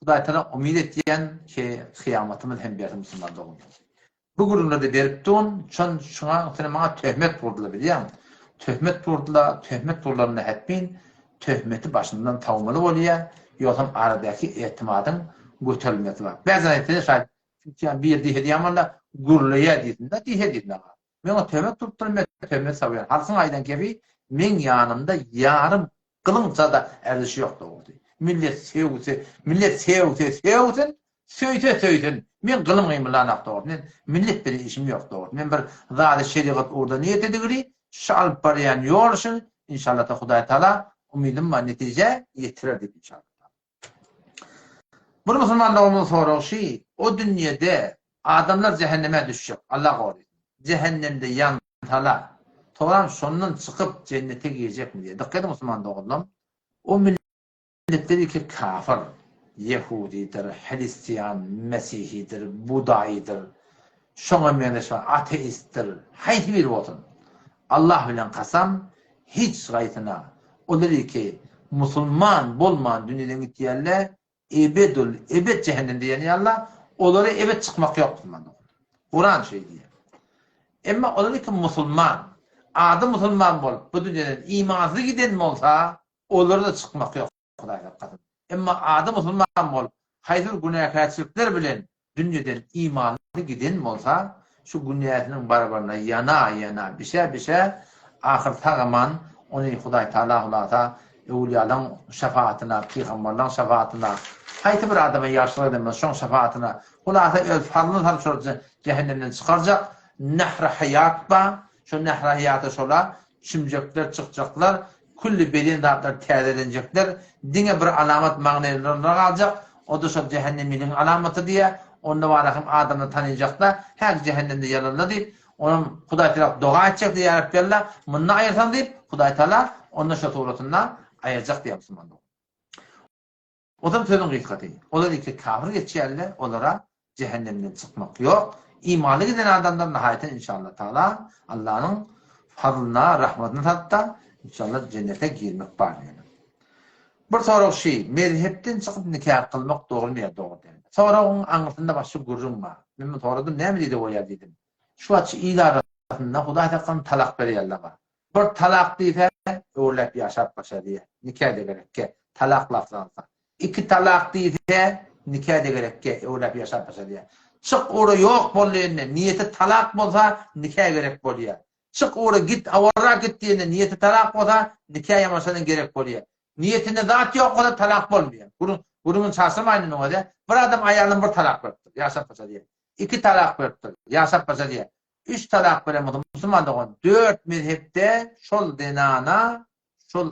Hudaý Taala umid etýän ki kıyamatymyz hem bir Müslüman olur. Bu gururda da beripdin, şuna sene maňa töhmet burdular bilýän. Töhmet burdular, töhmet burlaryny hetmin, töhmeti başyndan tawmaly bolýar, ýa-da aradaky etimadyn göterilmesi var. Bäzan etdi şaýat, çünki bir diýe diýmanda gurulýa diýdiň da diýe diýdiň. Men o töhmet tutdurmam, töhmet sawyar. Halsyň aýdan kebi men ýanymda ýarym kılınsa da erişi ýok boldy. Millet sevgisi, söýse, men kılmayım lan aqtor. Men millet bilen işim ýok doğru. Men bir zat şeriat orada niyet edigiri, şal parayan ýolşun, inşallah da Hudaý Taala umidim we netije ýetirer dip inşallah. Bu musulmanlarymyň soraşy, o dünýede adamlar cehenneme düşýär. Allah goruýar. Cehennemde ýantalar. Toram şondan çıkıp cennete girecek mi diye. Dikkat edin Müslüman doğrulam. O milletleri ki kafir, Yahudidir, Hristiyan, Mesihidir, Budayıdır, şoňa mendeşme ateisttir, haýsy bir bolsun. Allah bilen kasam hiç gaýtyna. Olar ki musulman bolman dünýeden gitýärler, ebed cehennemde ýani Allah, olary ebed çykmak ýok Müslüman. Kur'an şey diýer. Emma olar ki musulman adı musulman bolup bu dünýeden imansız giden bolsa, olar da çykmak ýok Hudaýga kadyn. Emma adı musulman bolup haýdyr günähkäçilikler bilen dünýeden imanly giden bolsa, şu günähäniň barabaryna yana bişe ahir tagaman onu Hudaý Taala ewliýalaryň şefaatine, peýgamberleriň şefaatine, haýsy bir adama ýaşyladymy şoň şefaatine, hulasa öz farlyny tarçyjy cehennemden çykarjak, nehr hayat ba, şu nehr hayatı şola çimjekler çykjaklar, kulli beden daplar täzelenjekler, diňe bir alamat magnaýlaryny galjak, o da şu cehennemiň alamaty diye, onda barahym adamny tanyjaklar, her cehennemde ýalanlar diýip, onun Hudaý Taala dua etjek diýip ýa-Rabbi, munna aýyrsan diýip Hudaý Taala onda şu turatyndan aýyrjak diýip Müslüman. Odam sözüň hakykati. Olar iki kafir geçýärler, olara cehennemden çykmak ýok. İmanlı giden adamdan nihayeten inşallah Taala Allah'ın fadlına, rahmetine hatta inşallah cennete girmek var yani. Bir sorak şey, mezhepten çıkıp nikah kılmak doğru mu ya doğru değil. Sonra onun anlatında başka gurrum var. Ben sordum ne mi dedi o ya dedim. Şu açı iyiler arasında Hudaý Taala talak berýärler var. Bir talak diýse öwlep ýaşap başa diye. Nikah de gerekki. Talak lafzansa. İki talak diýse nikah de gerekki. Öwlep ýaşap başa diye. Çık ora yok bolýan, niyeti talak bolsa nikah gerek bolýar. Çık ora git, awara git diýende niyeti talak bolsa nikah ýamaşadan gerek bolýar. Niyetinde zat yok bolsa talak bolmaýar. Bunun çarşamaýyny näde? Bir adam aýalyny bir talak berdi, ýaşap başa diýär. İki talak berdi, ýaşap başa diýär. Üç talak beremedi Müslüman dogan. 4 mezhepde şol denana, şol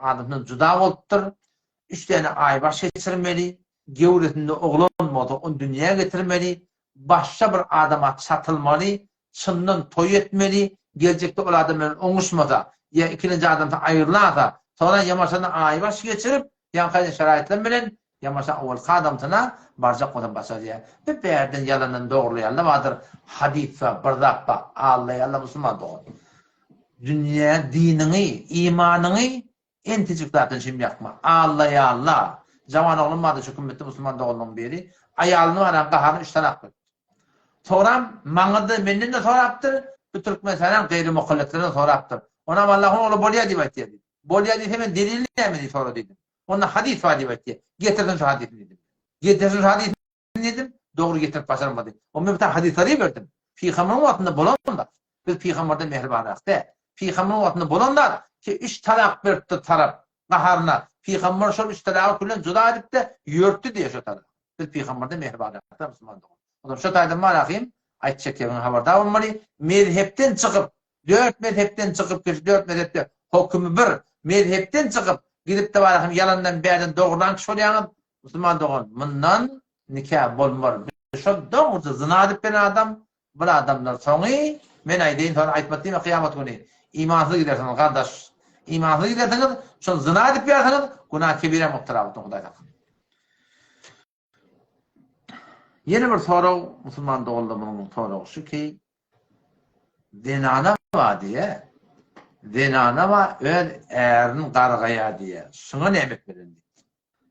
adamdan juda bolupdyr. 3 tane aýbaş geçirmeli. Gevretinde oğlan modu on dünyaya getirmeli, başka bir adama satılmalı, çından toy etmeli, gelecekte o adamın oňuşmasa, ya ikinci adamdan ayrılasa, sonra yamaşana aybaş geçirip, yankayın şeraitler bilen, yamaşana oğul kadamtına barcak odan başa diye. Bir berden yalanın doğrulayanlar vardır. Hadife, bırdakba, Allah Müslüman doğru. Dünya dinini, imanını, enticiklerden şimdi yapma. Allah. Zaman olunmadı şu hükümette Müslüman doğulunun beri. Ayalını varan qaharını 3 tane akbet. Sonra manıdı menden de soraptır. Bu Türkmenistan'ın gayri-muhalletlerine soraptır. Ona Allah'ın oğlu bolya diye etdi. Bolya diye hemen delilini emedi sonra dedim. Ona hadis var diye etdi. Getirdin şu hadisini dedim. Getirdin şu hadisini dedim. Doğru getirip başaramadı. O bir tane hadisleri verdim. Peygamberin vatında bulanlar. Biz peygamberden mehribanlıkta. Peygamberin vatında bulanlar ki 3 talak verdi taraf qaharına. Peygamber şol 3 talak bilen juda edip de yörtdü diye şu talak. Biz peygamberden mehribanlıkta Müslüman doğru. Oğlum şu taýdan maraqym aýtjak ýa-da habardar bolmaly. Mezhepden çykyp 4 mezhepden çykyp 4 mezhepde hukmy bir mezhepden çykyp gidip de baraqym yalandan berden dogrulan kişi bolýan Müslüman dogan. Mundan nikah bolmar. şu doğruca zina edip beni adam, bir adamlar soňy men aýdyn sonra aýtmadyň kıyamet günü imansız gidersiň kardeş. İmansız gidersiňiz, şu zina edip ýarsyňyz, günah kebire muhtarabı Hudaý taala. Yeni bir soru Müslüman doğulduğumun soru şu ki zinana va diye zinana va öz ärini gargaya diye şuna nemet verildi.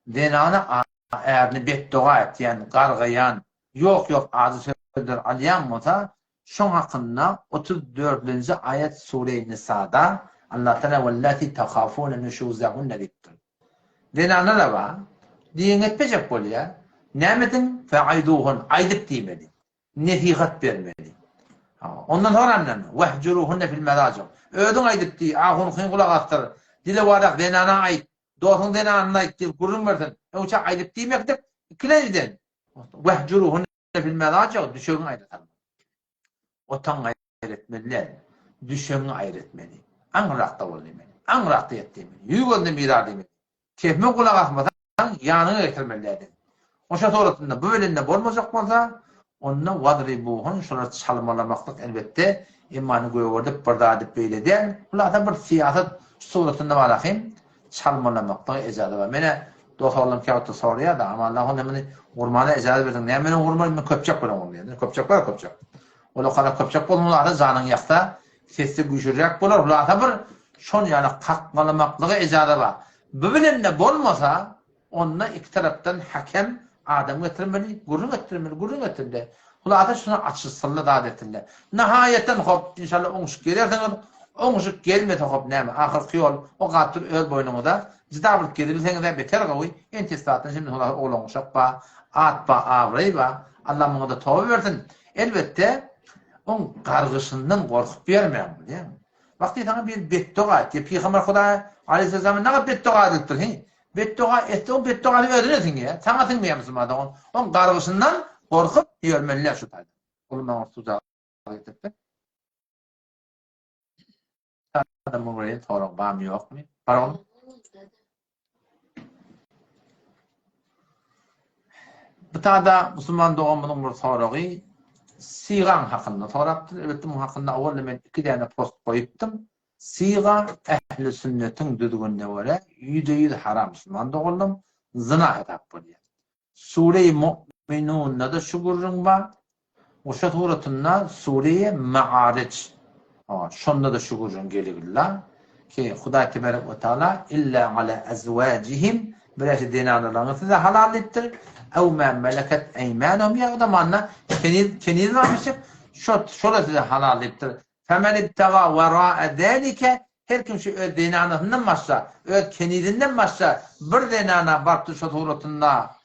Zinana ärini betdoga etýän gargayan yok azy sözler alýan bolsa şoň hakynda 34-nji ayet Sure-i Nisa'da Allah Teala vellati tahafuna nushuzahunna dipdir. Zinana da va diýen etmejek bolýar. Nämetin fa'aiduhun aydıp diýmeli. Nesihat bermeli. Ondan sonra vehcuruhunna fil madaji. Ödün aydıp diýi, ahun hyn kulak astır. Dile warak denana aýt. Dosun denana aýt diýip gurrun bersin. Oça aydıp diýmekdir. Kilejden. Vehcuruhunna fil madaji düşögün aýdytar. Otan aýretmeliler. Düşögün aýretmeli. Aňrakda bolmaly. Aňrakda ýetmeli. Ýügünde mirar diýmeli. Kehme kulak asmasan ýanyna getirmeliler. Oşa soratında bu bölümde bolmazak bolsa, onunla vadribuhun şuna çalmalamaklık elbette imanı göwürdip birda edip beýleden. Ulada bir siýasat suratında barahim çalmalamaklyk ejady bar. Mene dostlarym käwte soruya da ama Allah'ın emini urmana ejady berdiň. Näme urman köpçek bilen bolýar. Köpçek bar köpçek. Ola kana köpçek bolmasa janyň ýakda sesli güýçürek bolar. Ulada bir şon ýaly kakmalamaklyk ejady bar. Bu bölümde bolmasa onunla iki taraftan hakem adam getirmeli, gurrun getirmeli. Ulada şuna açılsalı da adetinle. Nihayeten hop, inşallah oňuşuk gelirsen, oňuşuk gelmedi hop näme? Ahirki ýol, o gatyr öz boýnuňda, jydablyk gelirsen de beter gowy, entesatdan şimdi oňuşak ba, atba, awryba, Allah muňa da tawba bersin. Elbette, on gargyşyndan gorkup bermeýär, diýen. Wagty sana bir betdoga etdi, Peygamber Hudaý aleyhisselam näme betdoga edipdir, Betdoğa etdi, betdoğanı öğrenesin ya. Sana tınmayamısın adam. On gargısından korkup yürmeliler şu tarzda. Oğlum ben tuzağa getirdim. Adamın buraya sorun var mı yok mu? Pardon. Bu tarzda Müslüman doğumunun bir soruğu sigan hakkında soraptır. Evet bu hakkında oğlum ben 2 tane post koyuptum. Siga ehli sünnetin düdüğünde göre %100 haram Müslüman doğuldum. Zina edap bolýar. Sure-i Mu'minun'da da şu gurrun var. Oşa suratında Sure-i Ma'aric. Şonda da şu gurrun gelirler. Ki Hudaý tebarek ve Teala illa ala azwajihim bileşi dinarlarını size halal ettir. Ev ma meleket eymanuhum ya da manna keniz varmış. Şola size halal ettir. Femen ittega vera'a zalike her kim şu öz dinanından başsa, öz kenidinden başsa bir dinana barktı şu suratında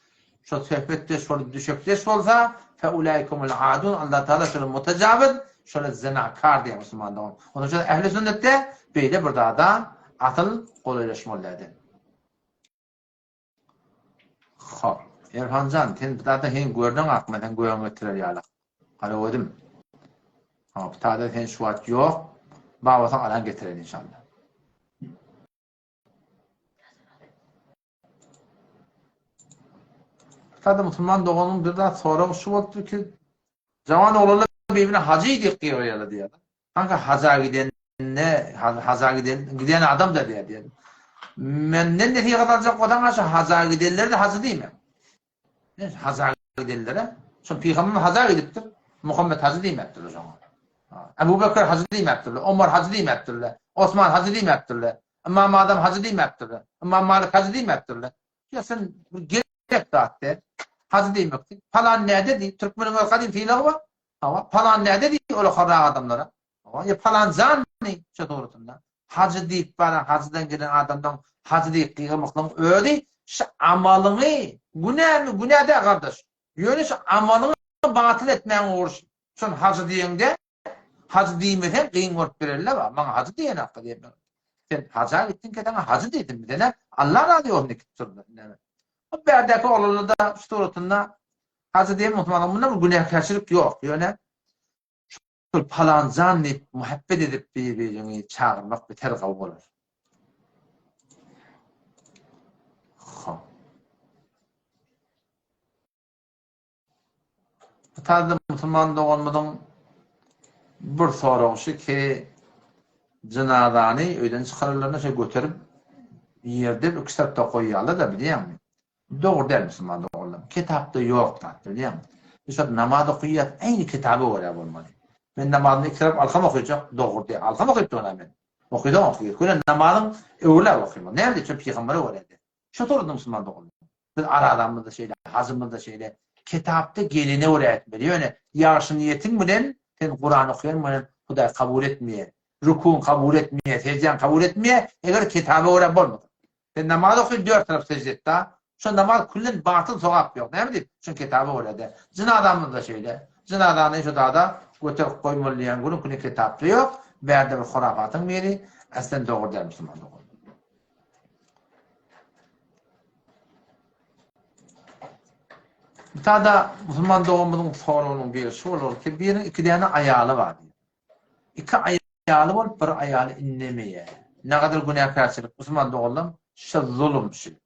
şu sohbette şu düşükte olsa fe ulaikumul adun Allah Teala şunu mutecavit şöyle zinakar diye Müslümanlar. Onun için ehli sünnette böyle bir da atıl kolaylaşmalıdır. Hop. Erhancan, sen burada hen gördün akma, sen göğün getirir yalak. Hala oydum. Hop, tada sen şuat yok. Bağlasan alan getirir inşallah. Tada Müslüman doğanın bir daha sonra şu oldu ki zaman oğlanlar birbirine hacı idik diyor ya diye. Kanka haza giden adam da diye. Menden de kadar odan aşağı haza gidenler de hacı değil mi? Haza gidenlere. Çünkü Peygamber haza gidiptir. Muhammed hacı değil mi ettiler o zaman? Ebu Bekir hacı değil mi ettiler? Ömer hacı değil mi ettiler? Osman hacı değil mi ettiler? İmam Adam hacı değil mi ettiler? İmam Malik hacı değil mi ettiler? Ya sen gerek dağıttı. Hacı değil mi ettiler? Falan ne dedi? Türkmen'in o kadim fiili var. Ama falan ne dedi? Öyle kadar adamlara. Ya falan zan ne? Şu doğrultunda. Hacı deyip bana hacıdan gelen adamdan hacı deyip kıyamaklığın öyle şu amalını bu ne de kardeş? Yönü şu amalını batıl etmeyen uğraş. Son hacı diyende hacı diyemeden kıyın ort verirler var. Bana hacı diyen hakkı diyemem. Sen hacıya gittin ki hacı dedim bir tane. Allah razı olsun ki tutturdu. O berdeki oğlunu da şu doğrultunda hacı diyemem muhtemelen bunda bir günahkarçılık yok. Yöne falan zannedip, muhabbet edip birbirini çağırmak biter kavga olur. Tadı Müslüman olmadan bir soruğu ki cenazanı öyden çıkarırlarına şey götürüp yerde bir kitapta koyuyorlar da biliyor musun? Doğru değil Müslüman oğlum. Kitapta yok da biliyor musun? Mesela namaz okuyat aynı kitabı var ya olmalı. Ben namazını kitap alkam okuyacak doğru değil. Alkam okuyup da ben. Okuyuyor. Kule namazın öyle okuyma. Nerede çünkü peygamberi var dedi. Şu torunun Müslüman oğlum. Biz aradan da şeyle, hazımda da şeyle kitapta gelini öğretmeli. Yani yarşı niyetin bilen sen Kur'an okuyan bilen Huday kabul etmeye, rükûn kabul etmeye, secden kabul etmeye eğer kitabı öğren olmadı. Sen namaz okuyun dört taraf secdette. Şu namaz kullen batıl sokak yok. Ne bileyim? Çünkü kitabı öyle. Cina adamı da şeyle. Cina adamı şu dağda götürüp koymalıyan günün kitapta yok. Verdi bir hurafatın biri. Aslında doğru değil Müslüman doğru. Bir tane da Müslüman doğumunun sorunun biri şu olur ki birinin iki tane ayalı var. İki ayalı var, bir ayalı inlemeye. Ne kadar günahkarçılık Müslüman doğulum, şu zulüm şey.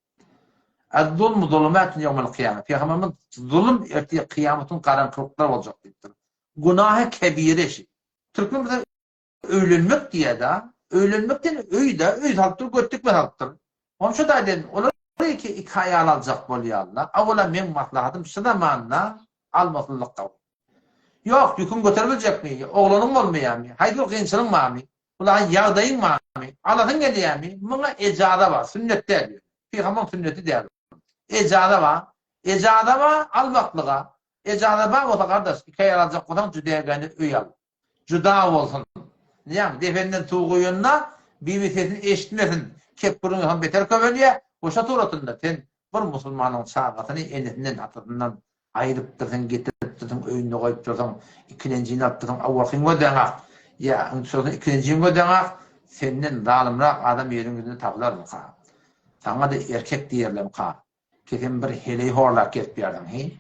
Az-zulm zulumatun yevmel kıyamet. Peygamberimiz zulüm erteye kıyametin karanlıkları olacak deyiptir. Günahı kebire şey. Türkmenimizde ölünmek diye da, ölünmek diye öy halktır, göttük ben halktır. Onun şu da dedim, olur ki iki ayal alacak boluyor Allah. Avvala men maslahatım şu zamanla almasınlık kavur. Yok, yükün götürülecek mi? Oğlanın olmayan mı? Haydi o gençlerin var mı? Ulan yağdayın var mı? Allah'ın geliyor mi? Buna ecada var, sünnette diyor. Peygamber sünneti diyor. Ecada var. Ecada var, almaklığa. Ecada var, o da kardeş. İki ayal alacak olan cüdeye gani öy al. Cüda olsun. Yani defenden tuğuyunla bir sesini eşitmesin. Kepburun beter köveliye. Boşa turatında sen bir Müslümanın sağatını eninden atından ayırıp dursun, getirip dursun, öğünde koyup dursun, ikinciğini attırsun, avvakın ödenek. Ya, ikinciğini ödenek, senin zalimrak adam yerin yüzünü tapılar mı ka? Sana da erkek diyelim ka. Kesin bir heleyi horlak get bir yerden.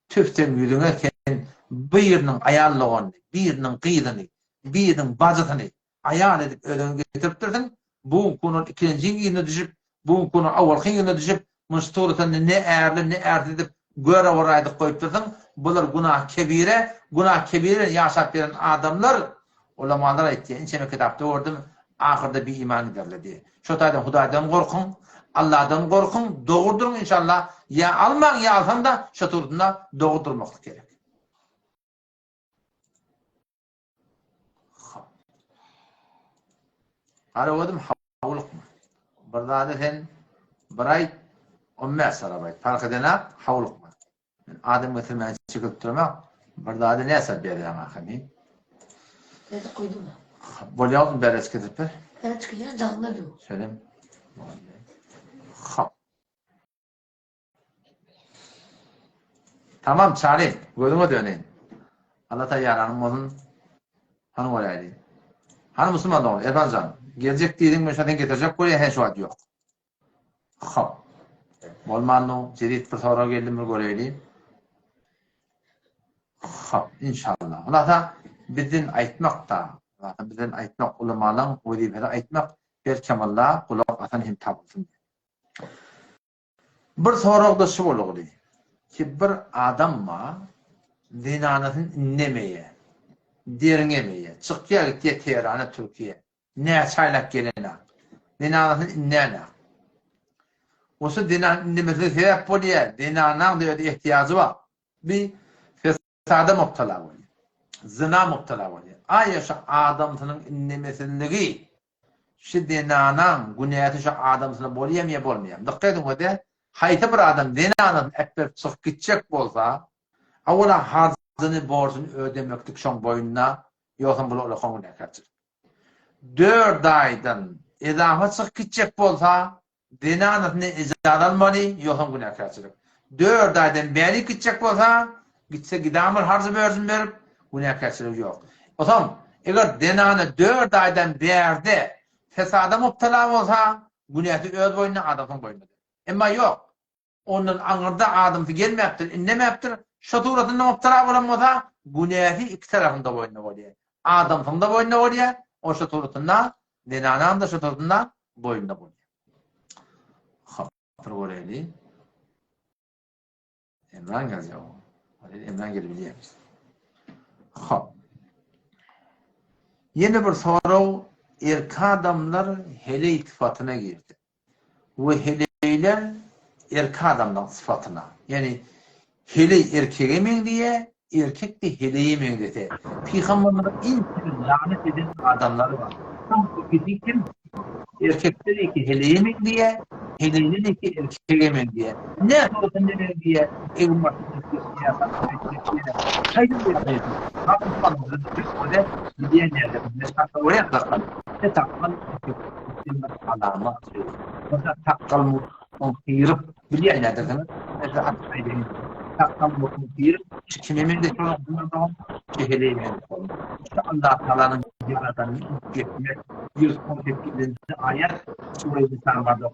Tüften yüzüne sen birinin ayarlığını, birinin kıydını, birinin bacıtını ayar edip ödünü getirip dursun, bu konunun ikinciğini düşüp, bu konu avvalkın yine düşüp müştuğrutan ne erli ne erdi edip göre oraydı koyup dursun. Bunlar günah kebire yaşap veren adamlar ulamalar etti. İnçeme kitapta gördüm. Ahırda bir iman ederler diye. Şu taydan Hudaydan korkun, Allah'tan korkun, doğurdurun inşallah. Ya alman ya alsan da şu turduğunda doğurdurmak gerek. Aradım havluk mu? Burada sen Bright ömme sarabay. Fark edene havluk var. Adam getirmeye çıkıp durmak. Burada adı ne eser bir yana akemi? Ne de koydum. Bolyağın beres getirip. Ben çıkınca canlı bir o. Söyleyeyim. Tamam çağırayım. Gözüme döneyim. Allah da yaranım onun hanım olaydı. Hanım Müslüman doğru. Erban canım. Gelecek diyelim meşaten getirecek. Buraya her şu ad yok. Hop. Olmanlı, cedid bir soru geldi mi göreyim. İnşallah. Allah da bizden aytmak da, bizden aytmak ulamalan, vazifeli aytmak bir kemallah kulak atan hem tabılsın. Bir soru da şu olur ki bir adam mı dinanatın inlemeye, derinlemeye, çıkıya gittiye Tehran'a, Türkiye, ne çaylak gelene, dinanatın inlene. Osu dinan inlemesi sebep oluyor. Dinanın diyor ihtiyacı var. Bir fesada muhtala oluyor. Zina muhtala oluyor. Ay şu adamsının inlemesindeki şu dinanın günahı şu adamsına boluyam ya bolmayam. Dikkat edin o da hayta bir adam dinanın ekber çık gidecek bolsa avvala harzını borcunu ödemektik şon boyunna yoksa bunu ola konuna kaçır. 4 aydan edafa çık gidecek bolsa dinanatını icra almalı, yokum günahkarçılık. 4 aydan beri gidecek olsa, gitse gidamır harzı versin verip, günahkarçılık yok. O zaman, eğer dinanı 4 aydan beri fesada muptala olsa, günahı öz boyunca adamın boyunca. Ama yok. Onun anırda adamı gelmeyaptır, inlemeyaptır, şaturatında muptala olamasa, günahı iki tarafında boyunca oluyor. Adamın da boyunca oluyor, o şaturatında, dinanın da şaturatında boyunca oluyor. Provareli Emran yazıyor. Emran gelebiliyor musun? Hop. Yeni bir soru, erkek adamlar hele ittifatına girdi. Ve heleyler erkek adamdan sıfatına. Yani hele erkeğe min diye, erkek de heleye min diye. Peygamberlerin en lanet eden adamları var. Tam bu kim? Erkekleri ki heleye min diye, heleyle ki erkeğe min diye. Ne sorusun ne diye? Evin başında diye. Haydi diye. Hakkımızda öyle diye nerede? Mesela oraya takılan. Ne takılan? Alama. Mesela takılan mutluyup biliyor ne dediğini. Mesela atmayın. Takılan mutluyup kimemin de çoğunluğundan şehirleymeyen. İşte Allah Teala'nın yaradanı geçmek 118. ayet Sure-i Nisa'da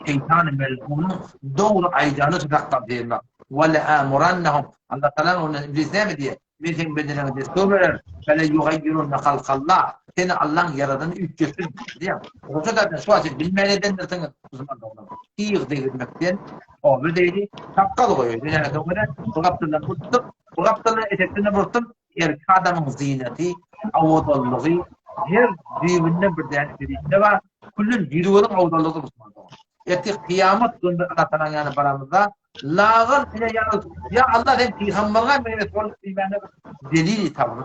şeytan-ı mel'unun doğru aydanı tutaklar diyelim. Ve le'amurannahum Allah Teala'nın onu iblis ne mi diye? Bizim bedenimizi söyler. Fele yugayyirunne halkallah. Seni Allah'ın yaradığını ütçüsün diye. O kadar da suası bilmeyenlerden de sana uzman da olur. İyi değilmekten o bir değili şapkalı koyuyor. Yani doğru bu kaptırla tuttuk. Bu kaptırla eteklerine vurttum. Erkek adamın ziyneti, avudallığı her düğününe bir değerli var. Kullun yürüyorun avudallığı Müslüman. Etik kıyamet günü Allah'tan yani paramızda lağın ile ya Allah sen peygamberine mi sorulur bilmem delili tavrı.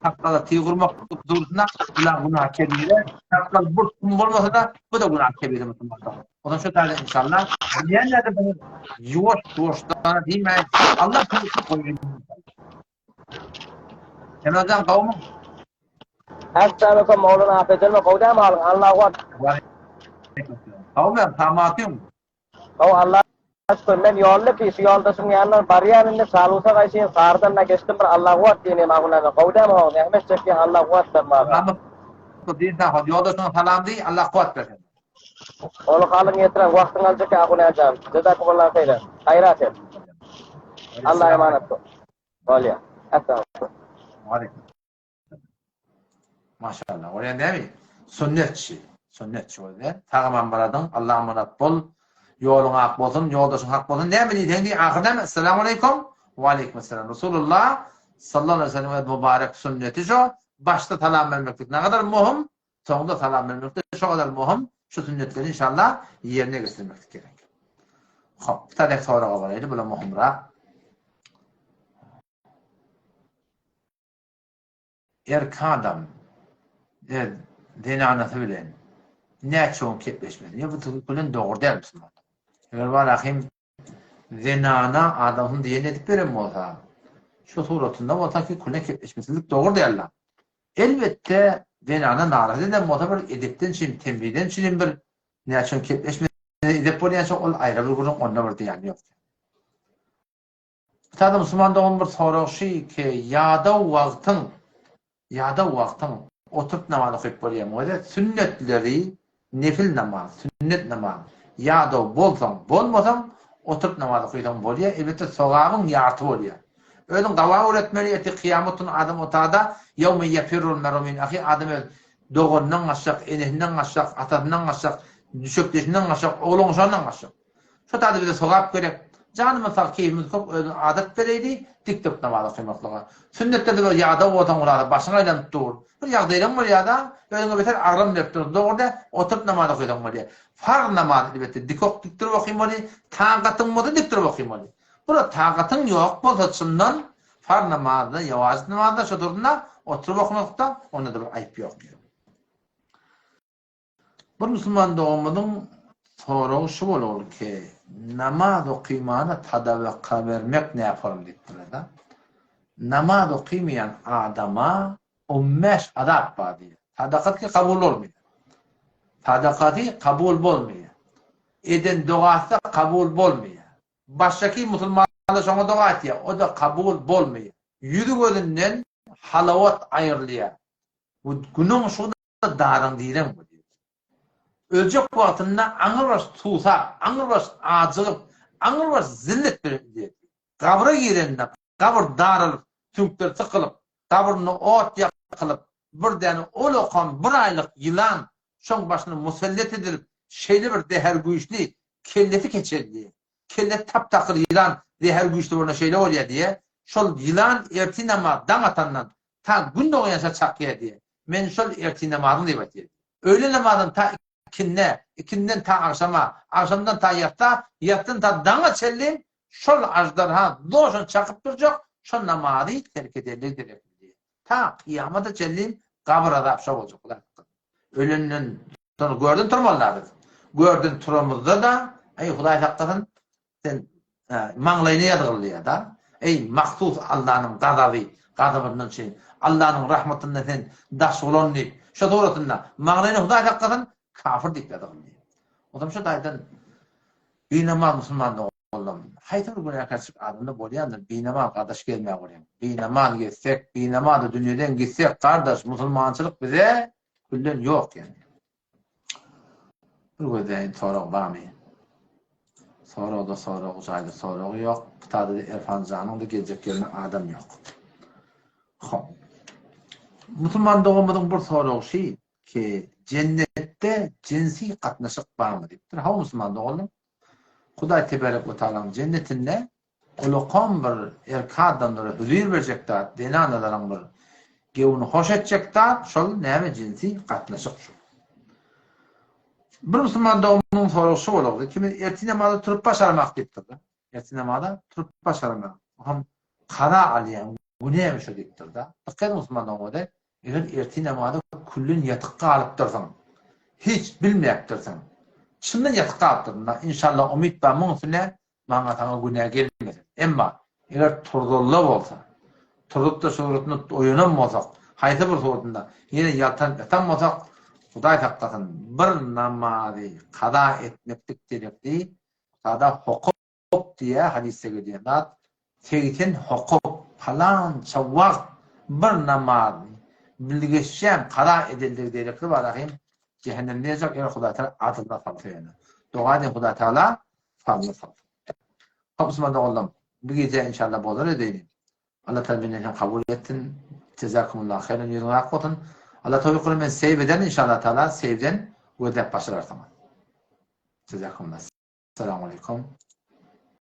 Hakkala tığırmak durusuna ulan günah kebire. Hakkala bursun olmasa da bu da günah kebire Müslümanlar. Ondan şu tarzda inşallah diyenler de bunu yuvaş değil mi? Allah kılıçı koyuyor. Kenardan kavmi. Assalamualaikum Maulana Hafizul Qawda mal Allahu Akbar. Kavmi tamatıyor mu? Kau Allah men yolle pis yoldasın yanlar bariyanın salusa kaysin sardan na geçtim bir Allahu Akbar dine maguna Qawda mal Ahmet çekin Allahu Akbar maga. Ama bu dinten yoldasın salam di Allah kuat versin. Ol kalın yetra vaktin alacak akuna ajam. Jazakumullah khairan. Khairat. Allah emanet ol. Oliya. Assalamu Aleyküm. Maşallah. Oraya değil mi? Sünnetçi. Sünnetçi orada. Tağaman baradın. Allah'a emanet bol. Yolun hak bolsun. Yoldasın hak bolsun. Ne mi diyeceksin diye ahirden. Esselamu aleyküm. Ve aleyküm selam. Resulullah sallallahu aleyhi ve sellem mübarek sünneti şu. Başta talam vermektik. Ne kadar muhim. Sonunda talam vermektik. Şu kadar muhim. Şu sünnetleri inşallah yerine getirmektik gerek. Hop. Bir tane sonra varaydı. Böyle muhimra. Erkek adam dini anlatabilen ne çoğun kepleşmedi. Ya bu tüpülün doğru değil misin? Eğer var akım zinana adamın diye edip verin mi olsa? Şu suratında olsa ki kulüne kepleşmesizlik doğru değil lan. Elbette zinana narazı eden muhtemelen edipten şimdi tembihden şimdi bir ne çoğun kepleşmedi edip bu ne çoğun ayrı bir grubun onunla bir yani yok. Tadı Müslüman'da onun bir soru şey ki yada vaktin oturup namaz okuyup bolayım. O da sünnetleri nefil namaz, sünnet namaz. Ya da bolmasam oturup namaz okuyup bolayım. Elbette sogağın yartı bolayım. Öyle dava öğretmeniyeti kıyametin adam otada yevme yapirul merumin ahi adam doğundan aşağı, enihinden aşağı, atasından aşağı, düşükleşinden aşağı, oğlunuşandan aşağı. Şu tadı bir de sogağıp gerek. Canımın sağ keyfimiz çok adet vereydi, TikTok namazı kıymaklığa. Sünnette de böyle yağda otan orada başına ilan tutur. Bir yağdayla mı yağda? Öyle beter ağrım yaptırdı. Orada oturup namazı kıydım böyle. Farz namazı elbette. Dikok diktir bakayım böyle. Taqatın mı da diktir bakayım böyle. Burada taqatın yok. Bu açısından farz namazı, yavaş namazı şu durumda oturup okumakta onda da bir ayıp yok. Bir Müslüman doğumunun soru şu olur ki namaz okuymanı tadavvaka vermek ne yaparım dedikleri de. Namaz okuymayan adama 15 adab var diyor. Sadakati kabul olmuyor. Sadakati kabul olmuyor. Eden duası kabul olmuyor. Baştaki Müslümanlar sonra dua ediyor. O da kabul olmuyor. Yüzünden halavat ayrılıyor. Bu günün şurada darın diyelim bu. Ölecek vaktinde anırbaş tuğsa, anırbaş acılıp, anırbaş zillet verir. Kabra girende, kabr darılıp, tünkler tıkılıp, kabrını ot yakılıp, bir tane olukan bir aylık yılan, şun başını musallet edilip, şeyli bir deher güçlü, kelleti keçerdi. Kellet tap takır yılan, deher güçlü buna şeyle oluyor diye, şol yılan erti namaz dan atandan ta gün doğuyansa çakıya diye. Men şol erti namazını deyip atıyor. Öğle namazın ta ikinden ta akşama, akşamdan ta yattın ta dana çellim, şol ajdarha doğuşun çakıp duracak, şol namazı terk ederler diye. Ta kıyamata çellim, kabrada apşa olacaklar. Öğlenin sonra gördün turmalardı. Gördün turamızda da, ey Huday hakikaten sen manglayını yadırlıyor da, ey mahsus Allah'ın gadabından şey, Allah'ın rahmetinden sen daş olan deyip, şu doğrultunda manglayını Huday hakikaten kafir deyip yadırlıyor. O zaman şu daydan binama Müslümanlığı oğlum. Hayır günah karşı adımda boğuyandır. Binama kardeş gelmeye koyayım. Binama gitsek, binama da dünyadan gitsek kardeş, Müslümançılık bize küllen yok yani. Bu yüzden soru var mı? Soru uzaylı soru yok. Tadı Erfan Can'ın da gelecek yerine adam yok. Müslüman doğumunun bir soru şey ki cennette cinsi katnaşık var mı deyiptir. Ha Müslüman doğulun. Huday Tebarek ve Teala'nın cennetinde ulukan bir erkadamları huzur verecekler, denanaların bir gevunu hoş edecekler, şol neyme cinsi katnaşık şu. Bir Müslüman doğumunun sorusu olurdu. Kimi erti namazda turup başarmak deyiptir. Erti namazda turup başarmak. Ham kara aliyen, bu neymiş o deyiptir da. Dikkat Müslüman doğumunda, eğer erti namazda kullün yatıkka alıp dursan, hiç bilmeyip dursan, Şundan yatıkta attığında inşallah umit ve mümkünle bana sana günah gelmez. Ama eğer turdullu olsa, turdup da suretini oyunan olsak, hayta bir suretinde yine yatan olsak, Huday hakikaten bir namazı kada etmektik gerektiği, kada hukuk diye hadise geliyor. Teyiten hukuk falan çavak bir namazı bilgeçen kada edildiği gerekli var. Cehennem ne yazık? Eğer Huday Teala adında saltayını. Dua edin Huday Teala sallı saltayını. Müslüman'da oğlum. Bu gece inşallah bolur edelim. Allah Teala beni kabul ettin. Cezakumullah hayran yüzünü akbatın. Allah Teala kulu men seveden inşallah Teala sevden ve de başarır tamam. Cezakumullah. Selamun Aleyküm.